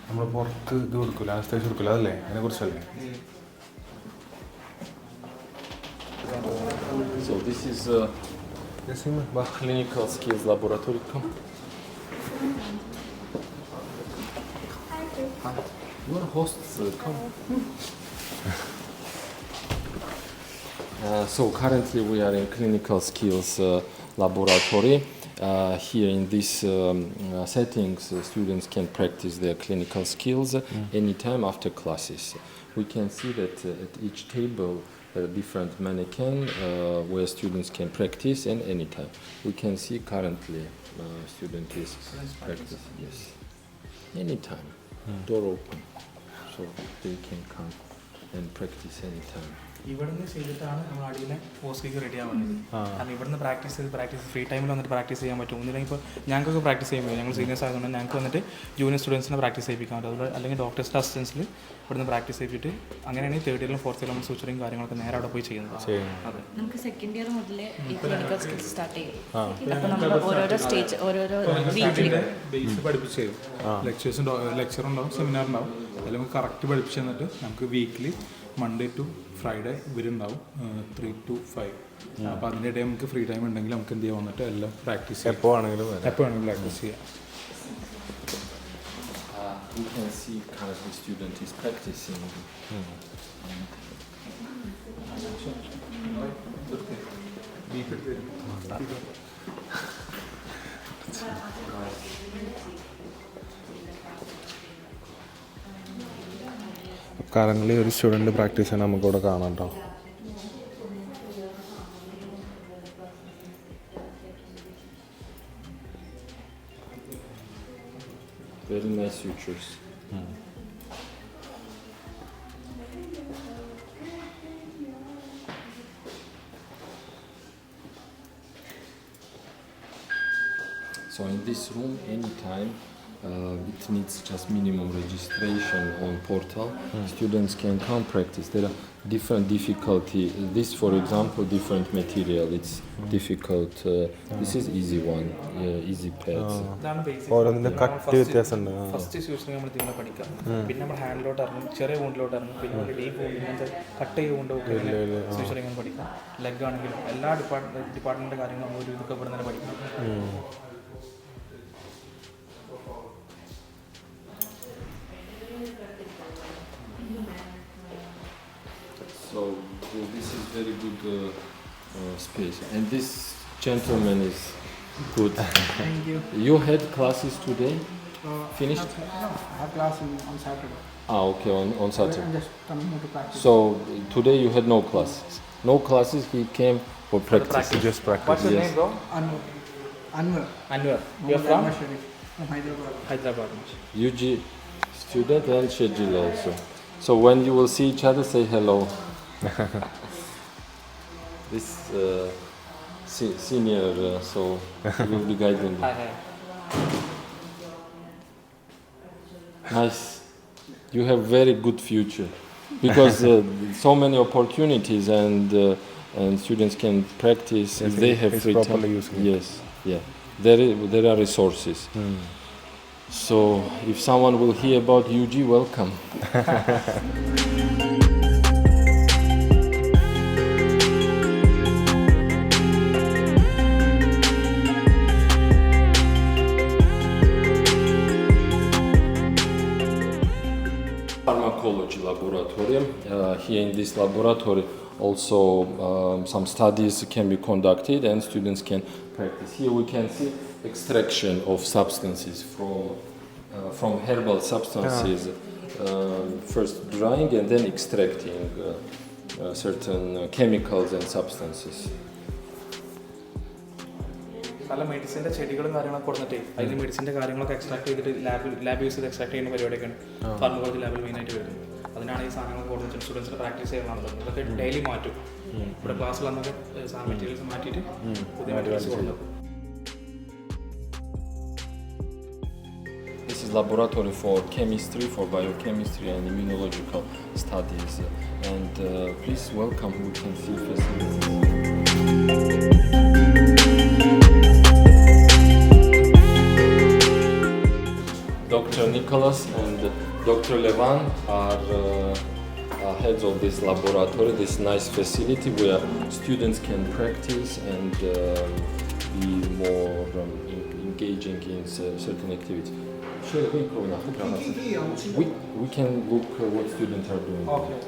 നമ്മൾ പുറത്ത് ഇത് കൊടുക്കില്ല, അനസ്തേഷ്യ കൊടുക്കില്ല, അതല്ലേ അതിനെ കുറിച്ചല്ലേ. So this is clinical skills laboratory. You are hosts. Come. So currently we are in clinical skills laboratory. Here in these settings, students can practice their clinical skills anytime after classes. We can see that at each table there are different mannequin where students can practice, and anytime. We can see currently student is practicing. Yes, anytime. Door open, so they can come and practice anytime. ഇവിടുന്ന് ചെയ്തിട്ടാണ് നമ്മൾ അടിയിലെ പോസ്റ്റിലേക്ക് റെഡി ആവുന്നത്. കാരണം ഇവിടുന്ന് പ്രാക്ടീസ് ഫ്രീ ടൈമിൽ വന്നിട്ട് പ്രാക്ടീസ് ചെയ്യാൻ പറ്റും. ഒന്നില്ലെങ്കിൽ ഇപ്പോൾ ഞങ്ങൾക്കൊക്കെ പ്രാക്ടീസ് ചെയ്യുമ്പോൾ ഞങ്ങൾ സീനിയേഴ്സ് ആയതുകൊണ്ട് ഞങ്ങൾക്ക് വന്നിട്ട് ജൂനിയർ സ്റ്റുഡൻസിനെ പ്രാക്ടീസ് ചെയ്യിപ്പിക്കാൻ പറ്റും. അതുപോലെ അല്ലെങ്കിൽ ഡോക്ടേഴ്സിൻ്റെ അസിസ്റ്റൻസിൽ ഇവിടുന്ന് പ്രാക്ടീസ് ചെയ്യിച്ചിട്ട് അങ്ങനെയാണ് 3rd ഇയറിലും 4th ഇയറിലും നമ്മൾ സൂച്ചറിങ് കാര്യങ്ങളൊക്കെ നേരെ അവിടെ പോയി ചെയ്യുന്നത്. അതെ, നമുക്ക് 2nd ഇയർ മുതലേ ഈ ക്ലിനിക്കൽ സ്കിൽസ് സ്റ്റാർട്ട് ചെയ്യും. അപ്പോൾ നമ്മൾ ഓരോരോ സ്റ്റേജ് ഓരോരോ വീക്കിൽ ബേസ് പഠിപ്പിച്ച് തരും. ലെക്ചർ ഉണ്ടാവും, സെമിനാർ ഉണ്ടാവും. അതിൽ നമുക്ക് കറക്റ്റ് പഠിപ്പിച്ച് തന്നിട്ട് നമുക്ക് വീക്കിലി മൺഡേ ടു ഫ്രൈഡേ ഇവരുണ്ടാവും 3 to 5. അപ്പോൾ അതിൻ്റെ ഇടയിൽ നമുക്ക് ഫ്രീ ടൈം ഉണ്ടെങ്കിൽ നമുക്ക് എന്ത് ചെയ്യാൻ വന്നിട്ട് എല്ലാം പ്രാക്ടീസ് ചെയ്യാം. എപ്പോൾ വേണമെങ്കിലും പ്രാക്ടീസ് ചെയ്യാം. We can see currently student is practicing. Currently ഒരു സ്റ്റുഡൻറ്റ് പ്രാക്ടീസ് ചെയ്യാൻ നമുക്കിവിടെ കാണാം കേട്ടോ. Very nice sutures. So in this room, anytime, it needs just minimum registration on portal. Students can come practice. There are different difficulty. This, for example, different material. It's difficult. This is easy one, easy pads. ഇതാണ് ബേസിക്. ഓരോന്നിൻ്റെ കട്ടി വ്യത്യാസമുണ്ട്. ഫസ്റ്റ് ഷൂസിന് നമ്മൾ ഇതിനെ പഠിക്കാം. പിന്നെ നമ്മൾ ഹാൻഡിലോട്ട് ഇറങ്ങും, ചെറിയ വൂണ്ടിലോട്ട് ഇറങ്ങും, പിന്നെ നമ്മൾ ഡീപ്പ് വൂണ്ട് ഇങ്ങനത്തെ കട്ട് ചെയ്ത് കൊണ്ടൊക്കെ സ്യൂഷർ ഇങ്ങനെ പഠിക്കാം. ലെഗ് ആണെങ്കിലും എല്ലാ ഡിപ്പാർട്ട്മെൻറ്റ് കാര്യങ്ങളും നമ്മൾ ഒരു ഇതൊക്കെ ഇവിടെ തന്നെ പഠിക്കാം. So this is very good space. And this gentleman is good. Thank you. You had classes today? Finished? No, I have class on Saturday. Okay, on Saturday. I'm just coming here to practice. So today you had no classes. No classes, he came for practice. Just practice. What's your name, bro? Anwar. Anwar. You're from? From Hyderabad. Hyderabad. UG student and schedule also. So when you will see each other, say hello. This senior, so he will be guiding you. Hi. Nice. You have very good future because so many opportunities and students can practice if they have it's free properly time. used, yeah. Yes, yeah. There are resources. So if someone will hear about UG, welcome. Pharmacology laboratory. Here in this laboratory also some studies can be conducted and students can practice. Here we can see extraction of substances from herbal substances. First drying and then extracting certain chemicals and substances. പല മെഡിസിൻ്റെ ചെടികളും കാര്യങ്ങളൊക്കെ കൊടുത്തിട്ട് അതിൽ മെഡിസിൻ്റെ കാര്യങ്ങളൊക്കെ എക്സ്ട്രാക്ട് ചെയ്തിട്ട് ലാബ് യൂസ് ചെയ്ത് എക്സ്ട്രാക്ട് ചെയ്യുന്ന പരിപാടിയൊക്കെയാണ് ഫാർമക്കോളജി ലാബിൽ മെയിനായിട്ട് വരുന്നത്. അതിനാണ് ഈ സാധനങ്ങൾ കൊടുത്തിട്ട് സ്റ്റുഡൻസിന് പ്രാക്ടീസ് ചെയ്യുന്നതാണ്. ഇതൊക്കെ ഡെയിലി മാറ്റും. ഇവിടെ ക്ലാസ്സിൽ വന്നൊക്കെ മെറ്റീരിയൽസ് മാറ്റിയിട്ട് പുതിയ മെറ്റീരിയൽസ് കൊടുക്കും. This is laboratory for chemistry, for biochemistry and immunological studies. And please welcome, we can see facilities. Dr. Nicholas and Dr. Levan are heads of this laboratory, this nice facility where students can practice and be more engaging in certain activities. We can look what students are doing. Okay.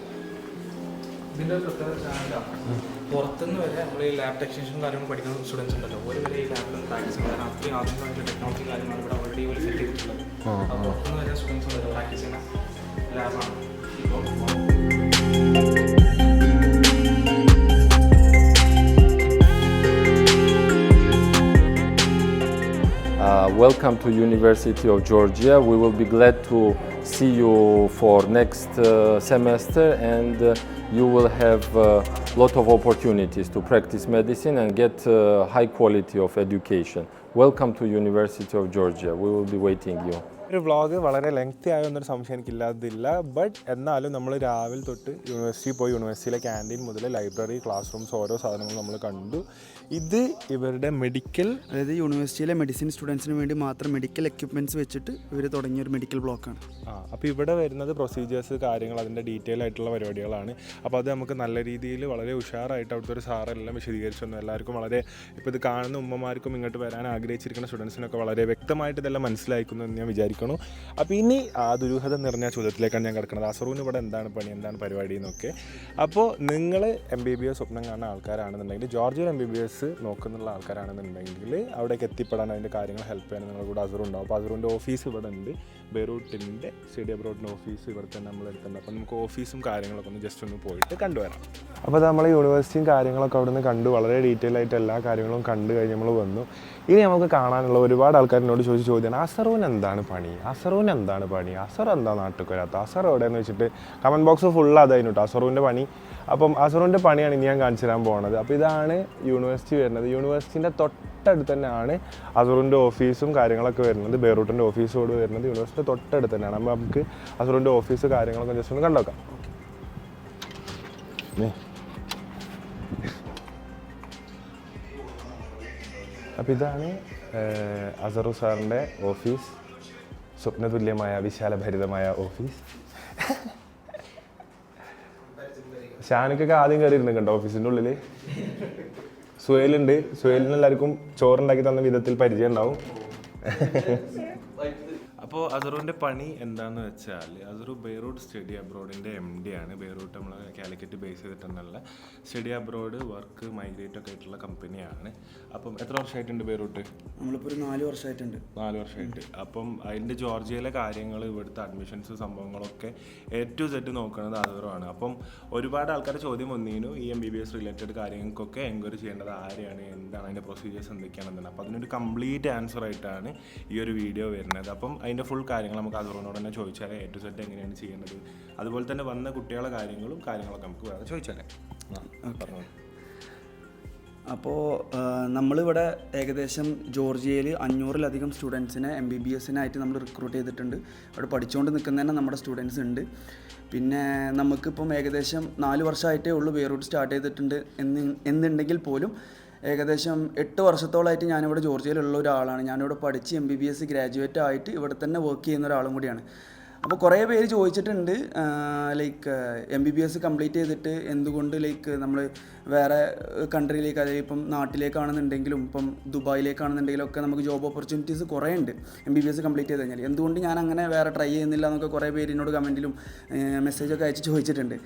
ഇതിൻ്റെ പ്രത്യേകത ചാനലാണ്. പുറത്തുനിന്ന് വരെ നമ്മൾ ഈ ലാബ് ടെക്നീഷ്യൻ കാര്യങ്ങൾ പഠിക്കുന്ന സ്റ്റുഡൻസ് ഉണ്ടല്ലോ, ഒരു വരെ ഈ ലാബിൽ പ്രാക്ടീസ് ചെയ്യാൻ അത്രയും ആധുനികമായിട്ടുള്ള ടെക്നോളജി കാര്യങ്ങളാണ് ഇവിടെ ഓൾറെഡി ഒരു സെറ്റ് ചെയ്തിട്ടുള്ളത്. അപ്പോൾ പുറത്തുനിന്ന് വരെ സ്റ്റുഡൻസ് വരെ പ്രാക്ടീസ് ചെയ്യുന്ന ലാബാണ് ഇപ്പോൾ. Welcome to University of Georgia. We will be glad to see you for next semester and you will have a lot of opportunities to practice medicine and get high quality of education. Welcome to University of Georgia. We will be waiting you. ഒരു വ്ളോഗ് വളരെ ലെങ്തി ആയെന്നൊരു സംശയം എനിക്കില്ലാതില്ല. ബട്ട് എന്നാലും നമ്മൾ രാവിലെ തൊട്ട് യൂണിവേഴ്സിറ്റി പോയി യൂണിവേഴ്സിറ്റിയിലെ ക്യാൻറ്റീൻ മുതൽ ലൈബ്രറി, ക്ലാസ് റൂംസ്, ഓരോ സാധനങ്ങളും നമ്മൾ കണ്ടു. ഇത് ഇവരുടെ മെഡിക്കൽ, അതായത് യൂണിവേഴ്സിറ്റിയിലെ മെഡിസിൻ സ്റ്റുഡൻസിന് വേണ്ടി മാത്രം മെഡിക്കൽ എക്യുപ്മെൻറ്റ്സ് വെച്ചിട്ട് ഇവർ തുടങ്ങിയൊരു മെഡിക്കൽ ബ്ലോക്കാണ്. അപ്പോൾ ഇവിടെ വരുന്നത് പ്രൊസീജിയേഴ്സ്, കാര്യങ്ങൾ, അതിൻ്റെ ഡീറ്റെയിൽ ആയിട്ടുള്ള പരിപാടികളാണ്. അപ്പോൾ അത് നമുക്ക് നല്ല രീതിയിൽ വളരെ ഉഷാറായിട്ട് അവിടുത്തെ ഒരു സാറെല്ലാം വിശദീകരിച്ചു തന്നു. എല്ലാവർക്കും വളരെ, ഇപ്പോൾ ഇത് കാണുന്ന ഉമ്മമാർക്കും ഇങ്ങോട്ട് വരാൻ ആഗ്രഹിച്ചിരിക്കുന്ന സ്റ്റുഡൻസിനൊക്കെ വളരെ വ്യക്തമായിട്ട് ഇതെല്ലാം മനസ്സിലാക്കുന്നു എന്ന് ഞാൻ വിചാരിക്കുന്നു. അപ്പോൾ ഇനി ആ ദുരൂഹത നിറഞ്ഞ ചോദ്യത്തിലേക്കാണ് ഞാൻ കിടക്കുന്നത്. അസറൂന് ഇവിടെ എന്താണ് പണി, എന്താണ് പരിപാടി എന്നൊക്കെ. അപ്പോൾ നിങ്ങൾ MBBS സ്വപ്നം കാണുന്ന ആൾക്കാരാണെന്നുണ്ടെങ്കിൽ, ജോർജിയൻ MBBS നോക്കുന്നുള്ള ആൾക്കാരാണെന്നുണ്ടെങ്കിൽ അവിടേക്ക് എത്തിപ്പെടാൻ അതിൻ്റെ കാര്യങ്ങൾ ഹെൽപ്പ് ചെയ്യാൻ നിങ്ങളുടെ കൂടെ അസറു ഉണ്ടാവും. അപ്പോൾ അസറുൻ്റെ ഓഫീസ് ഇവിടെ ഉണ്ട്, ബെയ്റൂട്ടിൻ്റെ സ്റ്റഡി അബ്രോഡിൻ്റെ ഓഫീസ് ഇവിടെ തന്നെ നമ്മൾ എടുക്കുന്നുണ്ട്. അപ്പോൾ നമുക്ക് ഓഫീസും കാര്യങ്ങളൊക്കെ ഒന്ന് ജസ്റ്റ് ഒന്ന് പോയിട്ട് കണ്ടുവരാം. അപ്പോൾ നമ്മൾ യൂണിവേഴ്സിറ്റിയും കാര്യങ്ങളൊക്കെ അവിടെ നിന്ന് കണ്ടു, വളരെ ഡീറ്റെയിൽ ആയിട്ട് എല്ലാ കാര്യങ്ങളും കണ്ടു കഴിഞ്ഞ് നമ്മൾ വന്നു. ഇനി നമുക്ക് കാണാനുള്ള ഒരുപാട് ആൾക്കാരിനോട് ചോദിച്ച ചോദ്യമാണ്, അസറൂന് എന്താണ് പണി, അസറൂന് എന്താണ് പണി, അസർ എന്താ നാട്ടിൽ വരാത്ത, അസർ എവിടെയെന്ന് വെച്ചിട്ട് കമൻറ്റ് ബോക്സ് ഫുൾ അതായിരുന്നു കേട്ടോ. അസറൂൻ്റെ പണി അപ്പം അസറുവിൻ്റെ പണിയാണ് ഇനി ഞാൻ കാണിച്ചു തരാൻ പോകുന്നത്. അപ്പോൾ ഇതാണ് യൂണിവേഴ്സിറ്റി വരുന്നത്. യൂണിവേഴ്സിറ്റിൻ്റെ തൊട്ടടുത്ത് തന്നെയാണ് അസറുവിൻ്റെ ഓഫീസും കാര്യങ്ങളൊക്കെ വരുന്നത്. ബെയ്റൂട്ടിൻ്റെ ഓഫീസോട് വരുന്നത് യൂണിവേഴ്സിറ്റി തൊട്ടടുത്ത് തന്നെയാണ്. അപ്പോൾ നമുക്ക് അസറുവിൻ്റെ ഓഫീസ് കാര്യങ്ങളൊക്കെ ജസ്റ്റ് ഒന്ന് കണ്ടോക്കാം. അപ്പോൾ ഇതാണ് അസറു സാറിൻ്റെ ഓഫീസ്. സ്വപ്നതുല്യമായ വിശാലഭരിതമായ ഓഫീസ്. ഷാനിക്കൊക്കെ ആദ്യം കയറിയിരുന്നു കണ്ടോ ഓഫീസിൻ്റെ ഉള്ളിൽ. സുഹേലുണ്ട്. സുഹേലിന് എല്ലാവർക്കും ചോറുണ്ടാക്കി തന്ന വിധത്തിൽ പരിചയം ഉണ്ടാവും. അപ്പോൾ അസറുവിൻ്റെ പണി എന്താണെന്ന് വെച്ചാൽ അസറു ബെയ്റൂട്ട് സ്റ്റഡി അബ്രോഡിൻ്റെ MD ആണ്. ബെയ്റൂട്ട് നമ്മൾ കാലിക്കറ്റ് ബേസ് ചെയ്തിട്ടുള്ള സ്റ്റഡി അബ്രോഡ് വർക്ക് മൈഗ്രേറ്റ് ഒക്കെ ആയിട്ടുള്ള കമ്പനിയാണ്. അപ്പം എത്ര വർഷമായിട്ടുണ്ട് ബെയ്റൂട്ട്? നമ്മളിപ്പോൾ ഒരു 4 വർഷമായിട്ടുണ്ട്. 4 വർഷമായിട്ട്. അപ്പം അതിൻ്റെ ജോർജിയയിലെ കാര്യങ്ങൾ, ഇവിടുത്തെ അഡ്മിഷൻസ് സംഭവങ്ങളൊക്കെ A to Z നോക്കുന്നത് അസറുവാണ്. അപ്പം ഒരുപാട് ആൾക്കാരുടെ ചോദ്യം വന്നിരുന്നു ഈ MBBS റിലേറ്റഡ് കാര്യങ്ങൾക്കൊക്കെ എൻക്വയറി ചെയ്യേണ്ടത് ആരെയാണ്, എന്താണ് അതിൻ്റെ പ്രൊസീജിയേഴ്സ് എന്തൊക്കെയാണെന്നാണ്. അപ്പോൾ അതിനൊരു കംപ്ലീറ്റ് ആൻസർ ആയിട്ടാണ് ഈ ഒരു വീഡിയോ വരുന്നത്. അപ്പം അതിൻ്റെ ഫുൾ കാര്യങ്ങൾ നമുക്ക് അസറുവിനോട് തന്നെ ചോദിച്ചാൽ A to Z എങ്ങനെയാണ് ചെയ്യേണ്ടത്, അതുപോലെ തന്നെ വന്ന കുട്ടികളുടെ കാര്യങ്ങളൊക്കെ നമുക്ക് വേറെ ചോദിച്ചാലേ പറഞ്ഞു. അപ്പോൾ നമ്മളിവിടെ ഏകദേശം ജോർജിയയിൽ 500-ലധികം സ്റ്റുഡൻസിനെ MBBSനായിട്ട് നമ്മൾ റിക്രൂട്ട് ചെയ്തിട്ടുണ്ട്. അവിടെ പഠിച്ചുകൊണ്ട് നിൽക്കുന്ന തന്നെ നമ്മുടെ സ്റ്റുഡൻസ് ഉണ്ട്. പിന്നെ നമുക്കിപ്പം ഏകദേശം 4 വർഷമായിട്ടേ ഉള്ളൂ ബെയ്റൂട്ട് സ്റ്റാർട്ട് ചെയ്തിട്ടുണ്ട് എന്നുണ്ടെങ്കിൽ പോലും ഏകദേശം 8 വർഷത്തോളമായിട്ട് ഞാനിവിടെ ജോർജിയയിലുള്ള ഒരാളാണ്. ഞാനിവിടെ പഠിച്ച് MBBS ഗ്രാജുവേറ്റ് ആയിട്ട് ഇവിടെ തന്നെ വർക്ക് ചെയ്യുന്ന ഒരാളും കൂടിയാണ്. അപ്പോൾ കുറേ പേര് ചോദിച്ചിട്ടുണ്ട് ലൈക്ക് MBBS കംപ്ലീറ്റ് ചെയ്തിട്ട് എന്തുകൊണ്ട് ലൈക്ക് നമ്മൾ വേറെ കൺട്രിയിലേക്ക്, അതായത് ഇപ്പം നാട്ടിലേക്കാണെന്നുണ്ടെങ്കിലും ഇപ്പം ദുബായിലേക്കാണെന്നുണ്ടെങ്കിലും ഒക്കെ നമുക്ക് ജോബ് ഓപ്പർച്യൂണിറ്റീസ് കുറേ ഉണ്ട് MBBS കംപ്ലീറ്റ് ചെയ്ത് കഴിഞ്ഞാൽ. എന്തുകൊണ്ട് ഞാൻ അങ്ങനെ വേറെ ട്രൈ ചെയ്യുന്നില്ല എന്നൊക്കെ കുറേ പേര് എന്നോട് കമൻറ്റിലും മെസ്സേജൊക്കെ അയച്ച് ചോദിച്ചിട്ടുണ്ട്.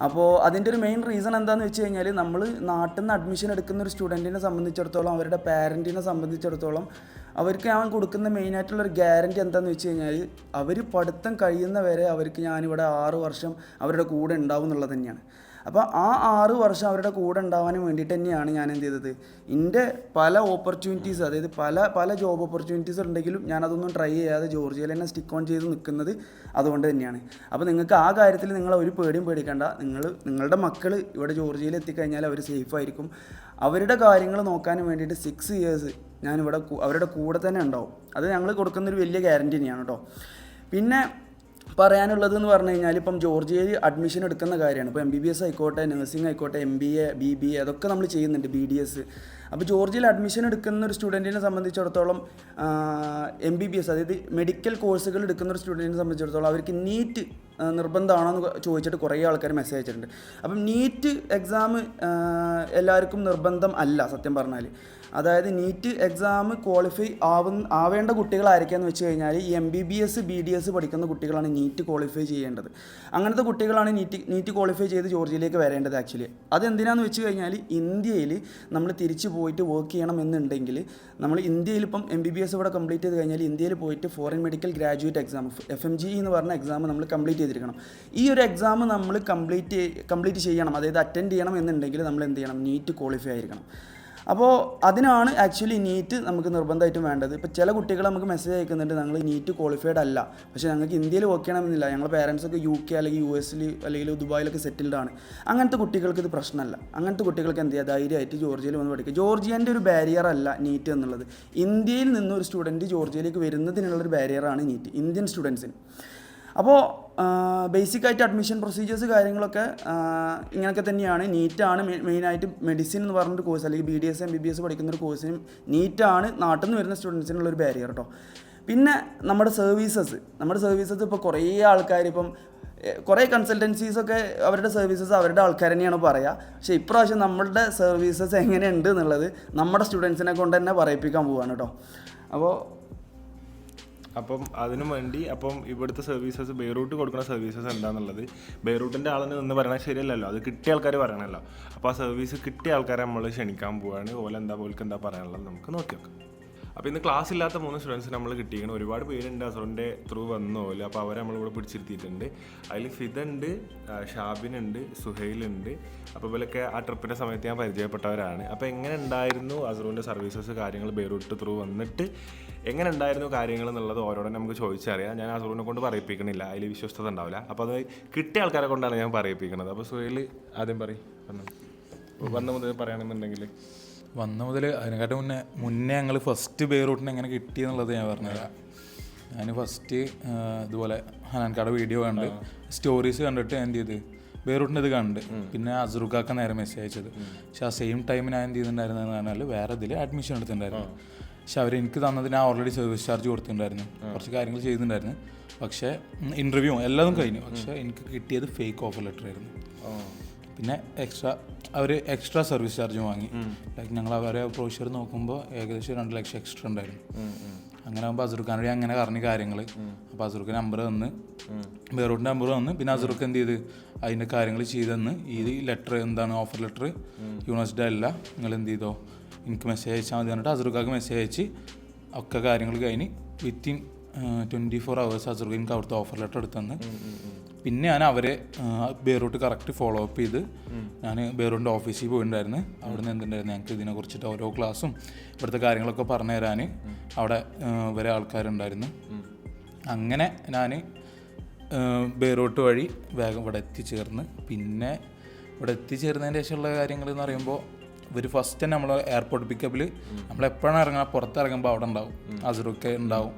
അപ്പോൾ അതിൻ്റെ ഒരു മെയിൻ റീസൺ എന്താണെന്ന് വെച്ച് കഴിഞ്ഞാൽ നമ്മൾ നാട്ടിൽ നിന്ന് അഡ്മിഷൻ എടുക്കുന്ന ഒരു സ്റ്റുഡൻറ്റിനെ സംബന്ധിച്ചിടത്തോളം, അവരുടെ പാരൻറ്റിനെ സംബന്ധിച്ചിടത്തോളം അവർക്ക് ഞാൻ കൊടുക്കുന്ന മെയിനായിട്ടുള്ളൊരു ഗ്യാരൻറ്റി എന്താണെന്ന് വെച്ച് കഴിഞ്ഞാൽ അവർ പഠിത്തം കഴിയുന്ന വരെ അവർക്ക് ഞാനിവിടെ 6 വർഷം അവരുടെ കൂടെ ഉണ്ടാവും എന്നുള്ളത് തന്നെയാണ്. അപ്പോൾ ആ 6 വർഷം അവരുടെ കൂടെ ഉണ്ടാവാൻ വേണ്ടിയിട്ട് തന്നെയാണ് ഞാൻ എന്ത് ചെയ്തത്, എൻ്റെ പല ഓപ്പർച്യൂണിറ്റീസ്, അതായത് പല ജോബ് ഓപ്പർച്യൂണിറ്റീസ് ഉണ്ടെങ്കിലും ഞാനതൊന്നും ട്രൈ ചെയ്യാതെ ജോർജിയയിൽ തന്നെ സ്റ്റിക്ക് ഓൺ ചെയ്ത് നിൽക്കുന്നത് അതുകൊണ്ട് തന്നെയാണ്. അപ്പോൾ നിങ്ങൾക്ക് ആ കാര്യത്തിൽ നിങ്ങൾ ഒരു പേടിയും പേടിക്കേണ്ട. നിങ്ങളുടെ മക്കൾ ഇവിടെ ജോർജിയയിൽ എത്തിക്കഴിഞ്ഞാൽ അവർ സേഫായിരിക്കും. അവരുടെ കാര്യങ്ങൾ നോക്കാൻ വേണ്ടിയിട്ട് 6 ഇയേഴ്സ് ഞാനിവിടെ അവരുടെ കൂടെ തന്നെ ഉണ്ടാവും. അത് ഞങ്ങൾ കൊടുക്കുന്നൊരു വലിയ ഗ്യാരൻറ്റി തന്നെയാണ് കേട്ടോ. പിന്നെ പറയാനുള്ളതെന്ന് പറഞ്ഞു കഴിഞ്ഞാൽ ഇപ്പം ജോർജിയയിൽ അഡ്മിഷൻ എടുക്കുന്ന കാര്യമാണ്. ഇപ്പോൾ MBBS ആയിക്കോട്ടെ, നഴ്സിംഗ് ആയിക്കോട്ടെ, MBA, BBA അതൊക്കെ നമ്മൾ ചെയ്യുന്നുണ്ട്, BDS. അപ്പോൾ ജോർജിയയിൽ അഡ്മിഷൻ എടുക്കുന്ന ഒരു സ്റ്റുഡൻറ്റിനെ സംബന്ധിച്ചിടത്തോളം MBBS അതായത് മെഡിക്കൽ കോഴ്സുകൾ എടുക്കുന്ന ഒരു സ്റ്റുഡൻറ്റിനെ സംബന്ധിച്ചിടത്തോളം അവർക്ക് നീറ്റ് നിർബന്ധമാണോ എന്ന് ചോദിച്ചിട്ട് കുറേ ആൾക്കാർ മെസ്സേജ് അയച്ചിട്ടുണ്ട്. അപ്പം നീറ്റ് എക്സാം എല്ലാവർക്കും നിർബന്ധം അല്ല സത്യം പറഞ്ഞാൽ. അതായത് നീറ്റ് എക്സാം ക്വാളിഫൈ ആവേണ്ട കുട്ടികളായിരിക്കാമെന്ന് വെച്ച് കഴിഞ്ഞാൽ ഈ MBBS BDS പഠിക്കുന്ന കുട്ടികളാണ് നീറ്റ് ക്വാളിഫൈ ചെയ്യേണ്ടത്. അങ്ങനത്തെ കുട്ടികളാണ് നീറ്റ് ക്വാളിഫൈ ചെയ്ത് ജോർജിയയിലേക്ക് വരേണ്ടത്. ആക്ച്വലി അതെന്തിനാന്ന് വെച്ച് കഴിഞ്ഞാൽ ഇന്ത്യയിൽ നമ്മൾ തിരിച്ച് പോയിട്ട് വർക്ക് ചെയ്യണം എന്നുണ്ടെങ്കിൽ നമ്മൾ ഇന്ത്യയിൽ ഇപ്പം MBBS ഇവിടെ കംപ്ലീറ്റ് ചെയ്ത് കഴിഞ്ഞാൽ ഇന്ത്യയിൽ പോയിട്ട് foreign medical graduate exam FMGE എന്ന് പറഞ്ഞ എക്സാം നമ്മൾ കംപ്ലീറ്റ് ചെയ്തിരിക്കണം. ഈ ഒരു എക്സാം നമ്മൾ കംപ്ലീറ്റ് ചെയ്യണം, അതായത് അറ്റൻഡ് ചെയ്യണം എന്നുണ്ടെങ്കിൽ നമ്മൾ എന്ത് ചെയ്യണം, നീറ്റ് ക്വാളിഫൈ ആയിരിക്കണം. അപ്പോൾ അതിനാണ് ആക്ച്വലി നീറ്റ് നമുക്ക് നിർബന്ധമായിട്ടും വേണ്ടത്. ഇപ്പോൾ ചില കുട്ടികൾ നമുക്ക് മെസ്സേജ് അയക്കുന്നുണ്ട്, ഞങ്ങൾ നീറ്റ് ക്വാളിഫൈഡ് അല്ല, പക്ഷേ ഞങ്ങൾക്ക് ഇന്ത്യയിൽ വർക്ക് ചെയ്യണമെന്നില്ല, ഞങ്ങളുടെ പേരൻസൊക്കെ UK അല്ലെങ്കിൽ US അല്ലെങ്കിൽ ദുബായിലൊക്കെ സെറ്റിൽഡ് ആണ്. അങ്ങനത്തെ കുട്ടികൾക്ക് ഇത് പ്രശ്നമല്ല. അങ്ങനത്തെ കുട്ടികൾക്ക് എന്ത് ചെയ്യുക, ധൈര്യമായിട്ട് ജോർജിയയിൽ വന്ന് പഠിക്കുക. ജോർജിയൻ്റെ ഒരു ബാരിയർ അല്ല നീറ്റ് എന്നുള്ളത്. ഇന്ത്യയിൽ നിന്നൊരു സ്റ്റുഡൻറ്റ് ജോർജിയയിലേക്ക് വരുന്നതിനുള്ളൊരു ബാരിയറാണ് നീറ്റ്, ഇന്ത്യൻ സ്റ്റുഡൻസിന്. അപ്പോൾ ബേസിക്കായിട്ട് അഡ്മിഷൻ പ്രൊസീജിയേഴ്സ് കാര്യങ്ങളൊക്കെ ഇങ്ങനെയൊക്കെ തന്നെയാണ്. നീറ്റാണ് മെയിനായിട്ട് മെഡിസിൻ എന്ന് പറഞ്ഞൊരു കോഴ്സ്, അല്ലെങ്കിൽ BDS MBBS പഠിക്കുന്നൊരു കോഴ്സിനും നീറ്റാണ് നാട്ടിൽ നിന്ന് വരുന്ന സ്റ്റുഡൻസിനുള്ളൊരു ബാരിയർ കേട്ടോ. പിന്നെ നമ്മുടെ സർവീസസ് ഇപ്പോൾ കുറേ ആൾക്കാർ ഇപ്പം കുറേ കൺസൾട്ടൻസീസൊക്കെ അവരുടെ സർവീസസ് അവരുടെ ആൾക്കാർ തന്നെയാണ് പറയുക. പക്ഷേ ഇപ്രാവശ്യം നമ്മളുടെ സർവീസസ് എങ്ങനെയുണ്ട് എന്നുള്ളത് നമ്മുടെ സ്റ്റുഡൻസിനെ കൊണ്ട് തന്നെ പറയിപ്പിക്കാൻ പോവുകയാണ് കേട്ടോ. അപ്പം അതിനു വേണ്ടി ഇവിടുത്തെ സർവീസസ്, ബെയ്റൂട്ട് കൊടുക്കുന്ന സർവീസസ് എന്താണെന്നുള്ളത് ബെയ്റൂട്ടിൻ്റെ ആളിന് നിന്ന് പറയണത് ശരിയല്ലല്ലോ, അത് കിട്ടിയ ആൾക്കാർ പറയണമല്ലോ. അപ്പോൾ ആ സർവീസ് കിട്ടിയ ആൾക്കാരെ നമ്മൾ ക്ഷണിക്കാൻ പോവുകയാണ്. ഓൽക്ക് എന്താ പറയാനുള്ളത് നമുക്ക് നോക്കി നോക്കാം. അപ്പോൾ ഇന്ന് ക്ലാസ് ഇല്ലാത്ത 3 സ്റ്റുഡൻസ് നമ്മൾ കിട്ടിയിരിക്കണം. ഒരുപാട് പേരുണ്ട് അസറിൻ്റെ ത്രൂ വന്നോല്. അപ്പോൾ അവരെ നമ്മളിവിടെ പിടിച്ചിരുത്തിയിട്ടുണ്ട്. അതിൽ ഫിദുണ്ട്, ഷാബിനുണ്ട്, സുഹൈലുണ്ട്. അപ്പോൾ ഇവരൊക്കെ ആ ട്രിപ്പിൻ്റെ സമയത്ത് ഞാൻ പരിചയപ്പെട്ടവരാണ്. അപ്പോൾ എങ്ങനെ ഉണ്ടായിരുന്നു അസറിൻ്റെ സർവീസസ് കാര്യങ്ങൾ ബെയ്റൂട്ട് ത്രൂ വന്നിട്ട് എങ്ങനെ ഉണ്ടായിരുന്നു കാര്യങ്ങൾ എന്നുള്ളത് ഓരോടെ നമുക്ക് ചോദിച്ചറിയാം. ഞാൻ അസറിനെ കൊണ്ട് പറയിപ്പിക്കണില്ല, അതിൽ വിശ്വസ്തത ഉണ്ടാവില്ല. അപ്പോൾ അത് കിട്ടിയ ആൾക്കാരെ കൊണ്ടാണ് ഞാൻ പറയിപ്പിക്കുന്നത്. അപ്പോൾ സുഹൈൽ ആദ്യം വന്ന മുതൽ പറയുകയാണെന്നുണ്ടെങ്കിൽ വന്ന മുതൽ അതിനെക്കാട്ടും മുന്നേ ഞങ്ങൾ ഫസ്റ്റ് ബെയ്റൂട്ടിന് എങ്ങനെ കിട്ടിയെന്നുള്ളത് ഞാൻ പറഞ്ഞുതരാം. ഞാൻ ഫസ്റ്റ് ഇതുപോലെ ഹനാൻകാടെ വീഡിയോ കണ്ട് സ്റ്റോറീസ് കണ്ടിട്ട് എന്ത് ചെയ്ത് ബെയ്റൂട്ടിൻ്റെ ഇത് കണ്ട് പിന്നെ അസറുക്കാക്ക നേരെ മെസ്സേജ് അയച്ചത്. പക്ഷെ ആ സെയിം ടൈം ഞാൻ എന്ത് ചെയ്തിട്ടുണ്ടായിരുന്നതെന്ന് പറഞ്ഞാൽ വേറെ ഇതിൽ അഡ്മിഷൻ എടുത്തിട്ടുണ്ടായിരുന്നു. പക്ഷെ അവർ എനിക്ക് തന്നത് ഞാൻ ഓൾറെഡി സർവീസ് ചാർജ് കൊടുത്തിട്ടുണ്ടായിരുന്നു, കുറച്ച് കാര്യങ്ങൾ ചെയ്തിട്ടുണ്ടായിരുന്നു. പക്ഷേ ഇൻ്റർവ്യൂ എല്ലാതും കഴിഞ്ഞു. പക്ഷേ എനിക്ക് കിട്ടിയത് ഫേക്ക് ഓഫർ ലെറ്റർ ആയിരുന്നു. പിന്നെ എക്സ്ട്രാ സർവീസ് ചാർജ് വാങ്ങി. ലൈക്ക് ഞങ്ങൾ അവരെ പ്രൊസീജിയർ നോക്കുമ്പോൾ ഏകദേശം 2 ലക്ഷം എക്സ്ട്രാ ഉണ്ടായിരുന്നു. അങ്ങനെ ആകുമ്പോൾ അസറുഖാനോട് അങ്ങനെ പറഞ്ഞ കാര്യങ്ങൾ. അപ്പോൾ അസറുഖ് നമ്പർ തന്ന്, ബെയ്റൂട്ടിൻ്റെ നമ്പർ തന്ന്. പിന്നെ അസറുഖ് എന്ത് ചെയ്ത് അതിൻ്റെ കാര്യങ്ങൾ ചെയ്തെന്ന് ഈ ലെറ്റർ എന്താണ് ഓഫർ ലെറ്റർ യൂണിവേഴ്സിറ്റി അല്ല, നിങ്ങൾ എന്ത് ചെയ്തോ എനിക്ക് മെസ്സേജ് അയച്ചാൽ മതി പറഞ്ഞിട്ട് അസറുഖാക്ക് മെസ്സേജ് അയച്ച് ഒക്കെ കാര്യങ്ങൾ കഴിഞ്ഞ് വിത്തിൻ 24 hours അസറുഖ് എനിക്ക് അവിടുത്തെ ഓഫർ ലെറ്റർ എടുത്തെന്ന്. പിന്നെ ഞാൻ അവരെ ബെയ്റൂട്ട് കറക്റ്റ് ഫോളോ അപ്പ് ചെയ്ത് ഞാൻ ബെയ്റൂട്ടിൻ്റെ ഓഫീസിൽ പോയിട്ടുണ്ടായിരുന്നു. അവിടെ നിന്ന് എന്തുണ്ടായിരുന്നു ഞങ്ങൾക്ക് ഇതിനെക്കുറിച്ചിട്ട് ഓരോ ക്ലാസ്സും ഇവിടുത്തെ കാര്യങ്ങളൊക്കെ പറഞ്ഞു തരാൻ അവിടെ വരെ ആൾക്കാരുണ്ടായിരുന്നു. അങ്ങനെ ഞാൻ ബെയ്റൂട്ട് വഴി വേഗം ഇവിടെ എത്തിച്ചേർന്ന്. പിന്നെ ഇവിടെ എത്തിച്ചേർന്നതിന് ശേഷമുള്ള കാര്യങ്ങൾ എന്ന് പറയുമ്പോൾ ഇവർ ഫസ്റ്റ് തന്നെ നമ്മൾ എയർപോർട്ട് പിക്കപ്പിൽ നമ്മളെപ്പോഴാണ് ഇറങ്ങുക, പുറത്തിറങ്ങുമ്പോൾ അവിടെ ഉണ്ടാവും, അസറൊക്കെ ഉണ്ടാവും.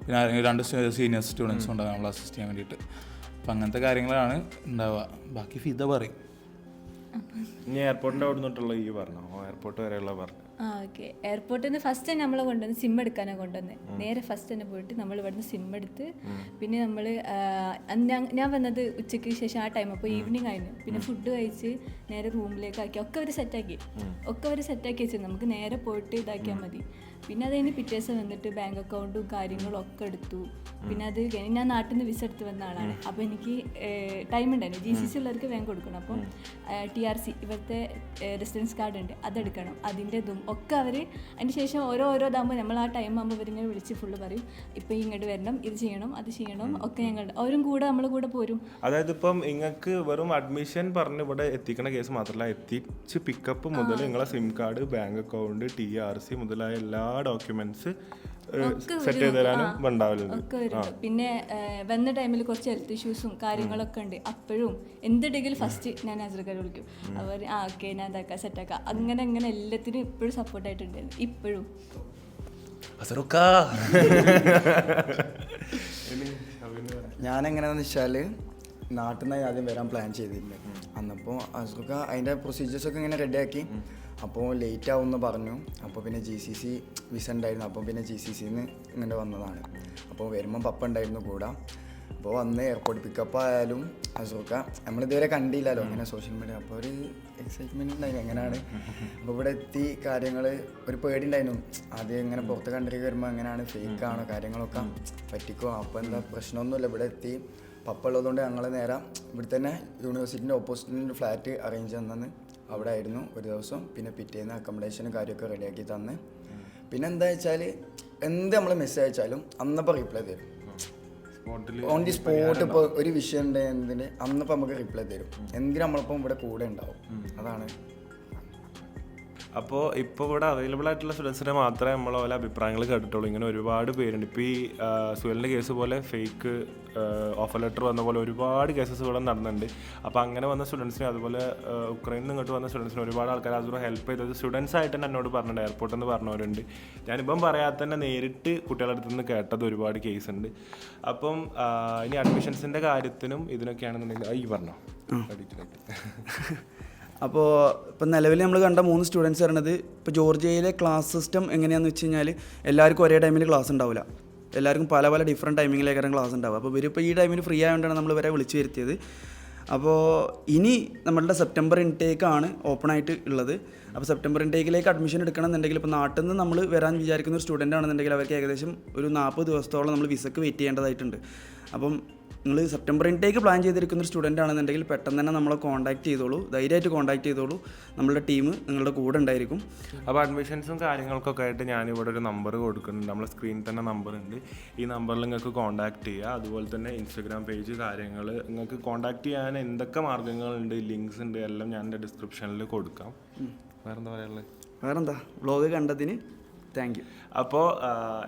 പിന്നെ 2 സീനിയർ സ്റ്റുഡൻസും ഉണ്ടാവും നമ്മൾ അസിസ്റ്റ് ചെയ്യാൻ വേണ്ടിയിട്ട്. അപ്പം അങ്ങനത്തെ കാര്യങ്ങളാണ് ഉണ്ടാവുക. ബാക്കി ഫിദ പറയും. ഇനി എയർപോർട്ടിൻ്റെ അവിടെ നിന്നിട്ടുള്ള ഈ പറഞ്ഞോ, എയർപോർട്ട് വരെയുള്ള പറഞ്ഞു. ഓക്കെ. എയർപോർട്ടിൽ നിന്ന് ഫസ്റ്റ് തന്നെ നമ്മളെ കൊണ്ടുവന്ന് സിം എടുക്കാനാണ് കൊണ്ടുവന്നത്. നേരെ ഫസ്റ്റ് തന്നെ പോയിട്ട് നമ്മൾ ഇവിടുന്ന് സിം എടുത്ത് പിന്നെ നമ്മൾ ഞാൻ വന്നത് ഉച്ചയ്ക്ക് ശേഷം ആ ടൈം, അപ്പോൾ ഈവനിങ് ആയിരുന്നു. പിന്നെ ഫുഡ് കഴിച്ച് നേരെ റൂമിലേക്ക് ആക്കി ഒക്കെ അവർ സെറ്റാക്കി വെച്ചു. നമുക്ക് നേരെ പോയിട്ട് ഇതാക്കിയാൽ മതി. പിന്നെ അത് കഴിഞ്ഞ് പിറ്റേ ദിവസം വന്നിട്ട് ബാങ്ക് അക്കൗണ്ടും കാര്യങ്ങളും ഒക്കെ എടുത്തു. പിന്നെ അത് കഴിഞ്ഞ് ഞാൻ നാട്ടിൽ നിന്ന് വിസ എടുത്ത് വന്ന ആളാണ്. അപ്പോൾ എനിക്ക് ടൈം ഉണ്ടായിരുന്നു. GCC ഉള്ളവർക്ക് ബാങ്ക് കൊടുക്കണം. അപ്പം TRC ഇവിടുത്തെ റെസിഡൻസ് കാർഡ് ഉണ്ട്, അതെടുക്കണം. അതിൻ്റെ ഇതും ഒക്കെ അവർ അതിന് ശേഷം ഓരോ ഇതാകുമ്പോൾ നമ്മൾ ആ ടൈം ആകുമ്പോൾ ഇവരിങ്ങനെ വിളിച്ച് ഫുള്ള് പറയും ഇപ്പോൾ ഇങ്ങോട്ട് വരണം, ഇത് ചെയ്യണം, അത് ചെയ്യണം ഒക്കെ. ഞങ്ങളുടെ അവരും കൂടെ നമ്മളെ കൂടെ പോരും. അതായത് ഇപ്പം നിങ്ങൾക്ക് വെറും അഡ്മിഷൻ പറഞ്ഞ് ഇവിടെ എത്തിക്കണ കേസ് മാത്രമല്ല, എത്തിച്ച് പിക്കപ്പ് മുതൽ നിങ്ങളെ SIM card, bank account, TRC മുതലായ എല്ലാ ഡോക്യുമെന്റ്സ് സെറ്റ് ചെയ്ത് തരാനും ഉണ്ടാവലുണ്ട്. ഒക്കെ വരും. പിന്നെ വന്ന ടൈമിൽ കുറച്ച് ഹെൽത്ത് ഇഷ്യൂസും കാര്യങ്ങളൊക്കെ ഉണ്ട്. അപ്പോഴും എന്തുണ്ടെങ്കിലും ഫസ്റ്റ് ഞാൻ അസറുഖാനെ വിളിക്കും. അവർ ഓക്കെ ഞാൻ ഇതാക്കാം സെറ്റാക്കാം അങ്ങനെ എല്ലാത്തിനും ഇപ്പോഴും സപ്പോർട്ടായിട്ടുണ്ട്. ഇപ്പോഴും ഞാനെങ്ങനെയാണെന്ന് വെച്ചാൽ നാട്ടിൽ നിന്ന് ആദ്യം വരാൻ പ്ലാൻ ചെയ്തിട്ടുണ്ട്. അന്നപ്പോൾ അസറുഖ അതിൻ്റെ പ്രൊസീജിയേഴ്സൊക്കെ ഇങ്ങനെ റെഡിയാക്കി. അപ്പോൾ ലേറ്റ് ആവുമെന്ന് പറഞ്ഞു. അപ്പോൾ പിന്നെ GCC വിസ ഉണ്ടായിരുന്നു. അപ്പോൾ പിന്നെ GCCന്ന് ഇങ്ങനെ വന്നതാണ്. അപ്പോൾ വരുമ്പം പപ്പ ഉണ്ടായിരുന്നു കൂടെ. അപ്പോൾ വന്ന് എയർപോർട്ട് പിക്കപ്പ് ആയാലും അസറുഖ നമ്മളിതുവരെ കണ്ടില്ലല്ലോ ഇങ്ങനെ സോഷ്യൽ മീഡിയ. അപ്പോൾ ഒരു എക്സൈറ്റ്മെൻറ്റ് ഉണ്ടായിരുന്നു എങ്ങനെയാണ്. അപ്പോൾ ഇവിടെ എത്തി കാര്യങ്ങൾ ഒരു പേടി ഉണ്ടായിരുന്നു. ആദ്യം ഇങ്ങനെ പുറത്ത് കണ്ടിരിക്കുക വരുമ്പോൾ എങ്ങനെയാണ് ഫേക്കാണോ കാര്യങ്ങളൊക്കെ പറ്റിക്കോ. അപ്പോൾ എന്താ പ്രശ്നമൊന്നുമില്ല. ഇവിടെ എത്തി പപ്പ ഉള്ളതുകൊണ്ട് ഞങ്ങൾ നേരെ ഇവിടെ തന്നെ യൂണിവേഴ്സിറ്റിൻ്റെ ഓപ്പോസിറ്റിൻ്റെ ഫ്ലാറ്റ് അറേഞ്ച് തന്നെന്ന് അവിടെ ആയിരുന്നു ഒരു ദിവസം. പിന്നെ പിറ്റേന്ന് അക്കോമഡേഷനും കാര്യമൊക്കെ റെഡിയാക്കി തന്ന്. പിന്നെ എന്താ വെച്ചാൽ എന്ത് നമ്മൾ മെസ്സേജ് അയച്ചാലും അന്നപ്പോൾ റിപ്ലൈ തരും. On the spot. ഇപ്പോൾ ഒരു വിഷയം ഉണ്ടെങ്കിൽ അന്നപ്പോൾ നമുക്ക് റിപ്ലൈ തരും. എന്തിനും നമ്മളിപ്പം ഇവിടെ കൂടെ ഉണ്ടാവും. അതാണ്. അപ്പോൾ ഇപ്പോൾ ഇവിടെ അവൈലബിൾ ആയിട്ടുള്ള സ്റ്റുഡൻസിനെ മാത്രമേ നമ്മൾ ഓരോ അഭിപ്രായങ്ങൾ കേട്ടിട്ടുള്ളൂ. ഇങ്ങനെ ഒരുപാട് പേരുണ്ട്. ഇപ്പോൾ ഈ സുഹേലിൻ്റെ കേസ് പോലെ ഫേക്ക് ഓഫർ ലെറ്റർ വന്ന പോലെ ഒരുപാട് കേസസ് ഇവിടെ നടന്നുണ്ട്. അപ്പോൾ അങ്ങനെ വന്ന സ്റ്റുഡൻസിന്, അതുപോലെ ഉക്രൈനിൽ നിന്ന് ഇങ്ങോട്ട് വന്ന സ്റ്റുഡൻസിന് ഒരുപാട് ആൾക്കാർ അതുപോലെ ഹെൽപ്പ് ചെയ്തത് സ്റ്റുഡൻസ് ആയിട്ട് തന്നെ എന്നോട് പറഞ്ഞിട്ടുണ്ട്. എയർപോർട്ടിൽ നിന്ന് പറഞ്ഞവരുണ്ട്. ഞാനിപ്പം പറയാതെ തന്നെ നേരിട്ട് കുട്ടികളുടെ അടുത്ത് നിന്ന് കേട്ടത് ഒരുപാട് കേസ് ഉണ്ട്. അപ്പം ഇനി അഡ്മിഷൻസിൻ്റെ കാര്യത്തിനും ഇതിനൊക്കെയാണെന്നുണ്ടെങ്കിൽ ഈ പറഞ്ഞോ അപ്പോൾ ഇപ്പം നിലവിൽ നമ്മൾ കണ്ട 3 സ്റ്റുഡൻസ് പറയണത് ഇപ്പോൾ ജോർജിയയിലെ ക്ലാസ് സിസ്റ്റം എങ്ങനെയാണെന്ന് വെച്ച് കഴിഞ്ഞാൽ എല്ലാവർക്കും ഒരേ ടൈമിൽ ക്ലാസ് ഉണ്ടാവില്ല. എല്ലാവർക്കും പല ഡിഫറെൻറ്റ് ടൈമിങ്ങിലേക്കാണ് ക്ലാസ് ഉണ്ടാവുക. അപ്പോൾ ഇവരിപ്പോൾ ഈ ടൈമിൽ ഫ്രീ ആയതുകൊണ്ടാണ് നമ്മൾ ഇവരെ വിളിച്ചു വരുത്തിയത്. അപ്പോൾ ഇനി നമ്മളുടെ സെപ്റ്റംബർ ഇൻടേക്കാണ് ഓപ്പൺ ആയിട്ട് ഉള്ളത്. അപ്പോൾ സെപ്റ്റംബർ ഇൻടേക്കിലേക്ക് അഡ്മിഷൻ എടുക്കണമെന്നുണ്ടെങ്കിൽ ഇപ്പോൾ നാട്ടിൽ നിന്ന് നമ്മൾ വരാൻ വിചാരിക്കുന്ന ഒരു സ്റ്റുഡൻ്റ് ആണെന്നുണ്ടെങ്കിൽ അവർക്ക് ഏകദേശം ഒരു 40 ദിവസത്തോളം നമ്മൾ വിസക്ക് വെയിറ്റ് ചെയ്യേണ്ടതായിട്ടുണ്ട്. അപ്പം നിങ്ങൾ സെപ്റ്റംബർ ഇൻടേക്ക് പ്ലാൻ ചെയ്തിരിക്കുന്ന ഒരു സ്റ്റുഡൻ്റ് ആണെന്നുണ്ടെങ്കിൽ പെട്ടെന്ന് തന്നെ നമ്മളെ കോൺടാക്ട് ചെയ്തോളൂ, ധൈര്യമായിട്ട് കോൺടാക്ട് ചെയ്തോളൂ. നമ്മളുടെ ടീം നിങ്ങളുടെ കൂടെ ഉണ്ടായിരിക്കും. അപ്പോൾ അഡ്മിഷൻസും കാര്യങ്ങൾക്കൊക്കെ ആയിട്ട് ഞാനിവിടെ ഒരു നമ്പർ കൊടുക്കുന്നുണ്ട്. നമ്മളെ സ്ക്രീനിൽ തന്നെ നമ്പർ ഉണ്ട്. ഈ നമ്പറിൽ നിങ്ങൾക്ക് കോൺടാക്ട് ചെയ്യുക. അതുപോലെ തന്നെ ഇൻസ്റ്റഗ്രാം പേജ് കാര്യങ്ങൾ നിങ്ങൾക്ക് കോൺടാക്ട് ചെയ്യാൻ എന്തൊക്കെ മാർഗ്ഗങ്ങളുണ്ട്, ലിങ്ക്സ് ഉണ്ട്, എല്ലാം ഞാൻ എൻ്റെ ഡിസ്ക്രിപ്ഷനിൽ കൊടുക്കാം. വേറെന്താ പറയാനുള്ളത്? വേറെന്താ, വ്ളോഗ് കണ്ടതിന് താങ്ക് യു. അപ്പോൾ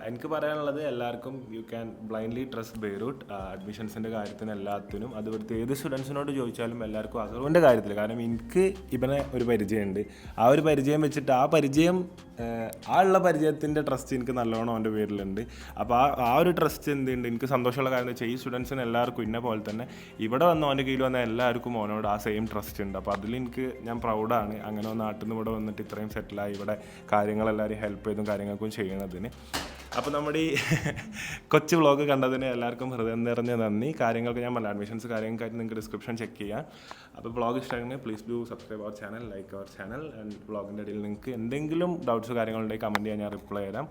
എനിക്ക് പറയാനുള്ളത് എല്ലാവർക്കും you can blindly trust Beirut. അഡ്മിഷൻസിൻ്റെ കാര്യത്തിന് എല്ലാത്തിനും, അത് ഇവിടുത്തെ ഏത് സ്റ്റുഡൻസിനോട് ചോദിച്ചാലും എല്ലാവർക്കും അസറുവിൻ്റെ കാര്യത്തിൽ. കാരണം എനിക്ക് ഇവനെ ഒരു പരിചയമുണ്ട്. ആ ഒരു പരിചയം വെച്ചിട്ട് ആ ഉള്ള പരിചയത്തിൻ്റെ ട്രസ്റ്റ് എനിക്ക് നല്ലോണം അവൻ്റെ പേരിലുണ്ട്. അപ്പോൾ ആ ഒരു ട്രസ്റ്റ് എന്തുണ്ട്, എനിക്ക് സന്തോഷമുള്ള കാര്യം എന്ന് വെച്ചാൽ ഈ സ്റ്റുഡൻസിന് എല്ലാവർക്കും ഇന്ന പോലെ തന്നെ ഇവിടെ വന്ന് അവൻ്റെ കീഴിൽ വന്ന എല്ലാവർക്കും അവനോട് ആ സെയിം ട്രസ്റ്റ് ഉണ്ട്. അപ്പോൾ അതിലെനിക്ക് ഞാൻ പ്രൗഡാണ്. അങ്ങനെ നാട്ടിൽ നിന്ന് ഇവിടെ വന്നിട്ട് ഇത്രയും സെറ്റിലായി ഇവിടെ കാര്യങ്ങളെല്ലാവരും ഹെൽപ്പ് ചെയ്തും കാര്യങ്ങൾക്കും ചെയ്യുന്നതിന്. അപ്പോൾ നമ്മുടെ ഈ കൊച്ചു വ്ളോഗ് കണ്ടതിന് എല്ലാവർക്കും ഹൃദയം നിറഞ്ഞ നന്ദി. കാര്യങ്ങൾക്ക് ഞാൻ പറഞ്ഞ അഡ്മിഷൻസ് കാര്യങ്ങൾക്കായിട്ട് നിങ്ങൾക്ക് ഡിസ്ക്രിപ്ഷൻ ചെക്ക് ചെയ്യാം. അപ്പോൾ വ്ളോഗ് ഇഷ്ടമാണെങ്കിൽ please do subscribe our channel, like our channel. And വ്ളോഗിൻ്റെ ഇടയിൽ നിങ്ങൾക്ക് എന്തെങ്കിലും ഡൗട്ട്സ് കാര്യങ്ങളുണ്ടെങ്കിൽ കമൻറ്റ് ചെയ്യാൻ ഞാൻ റിപ്ലൈ തരാം.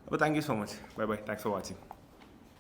അപ്പോൾ thank you so much. Bye bye. Thanks for watching.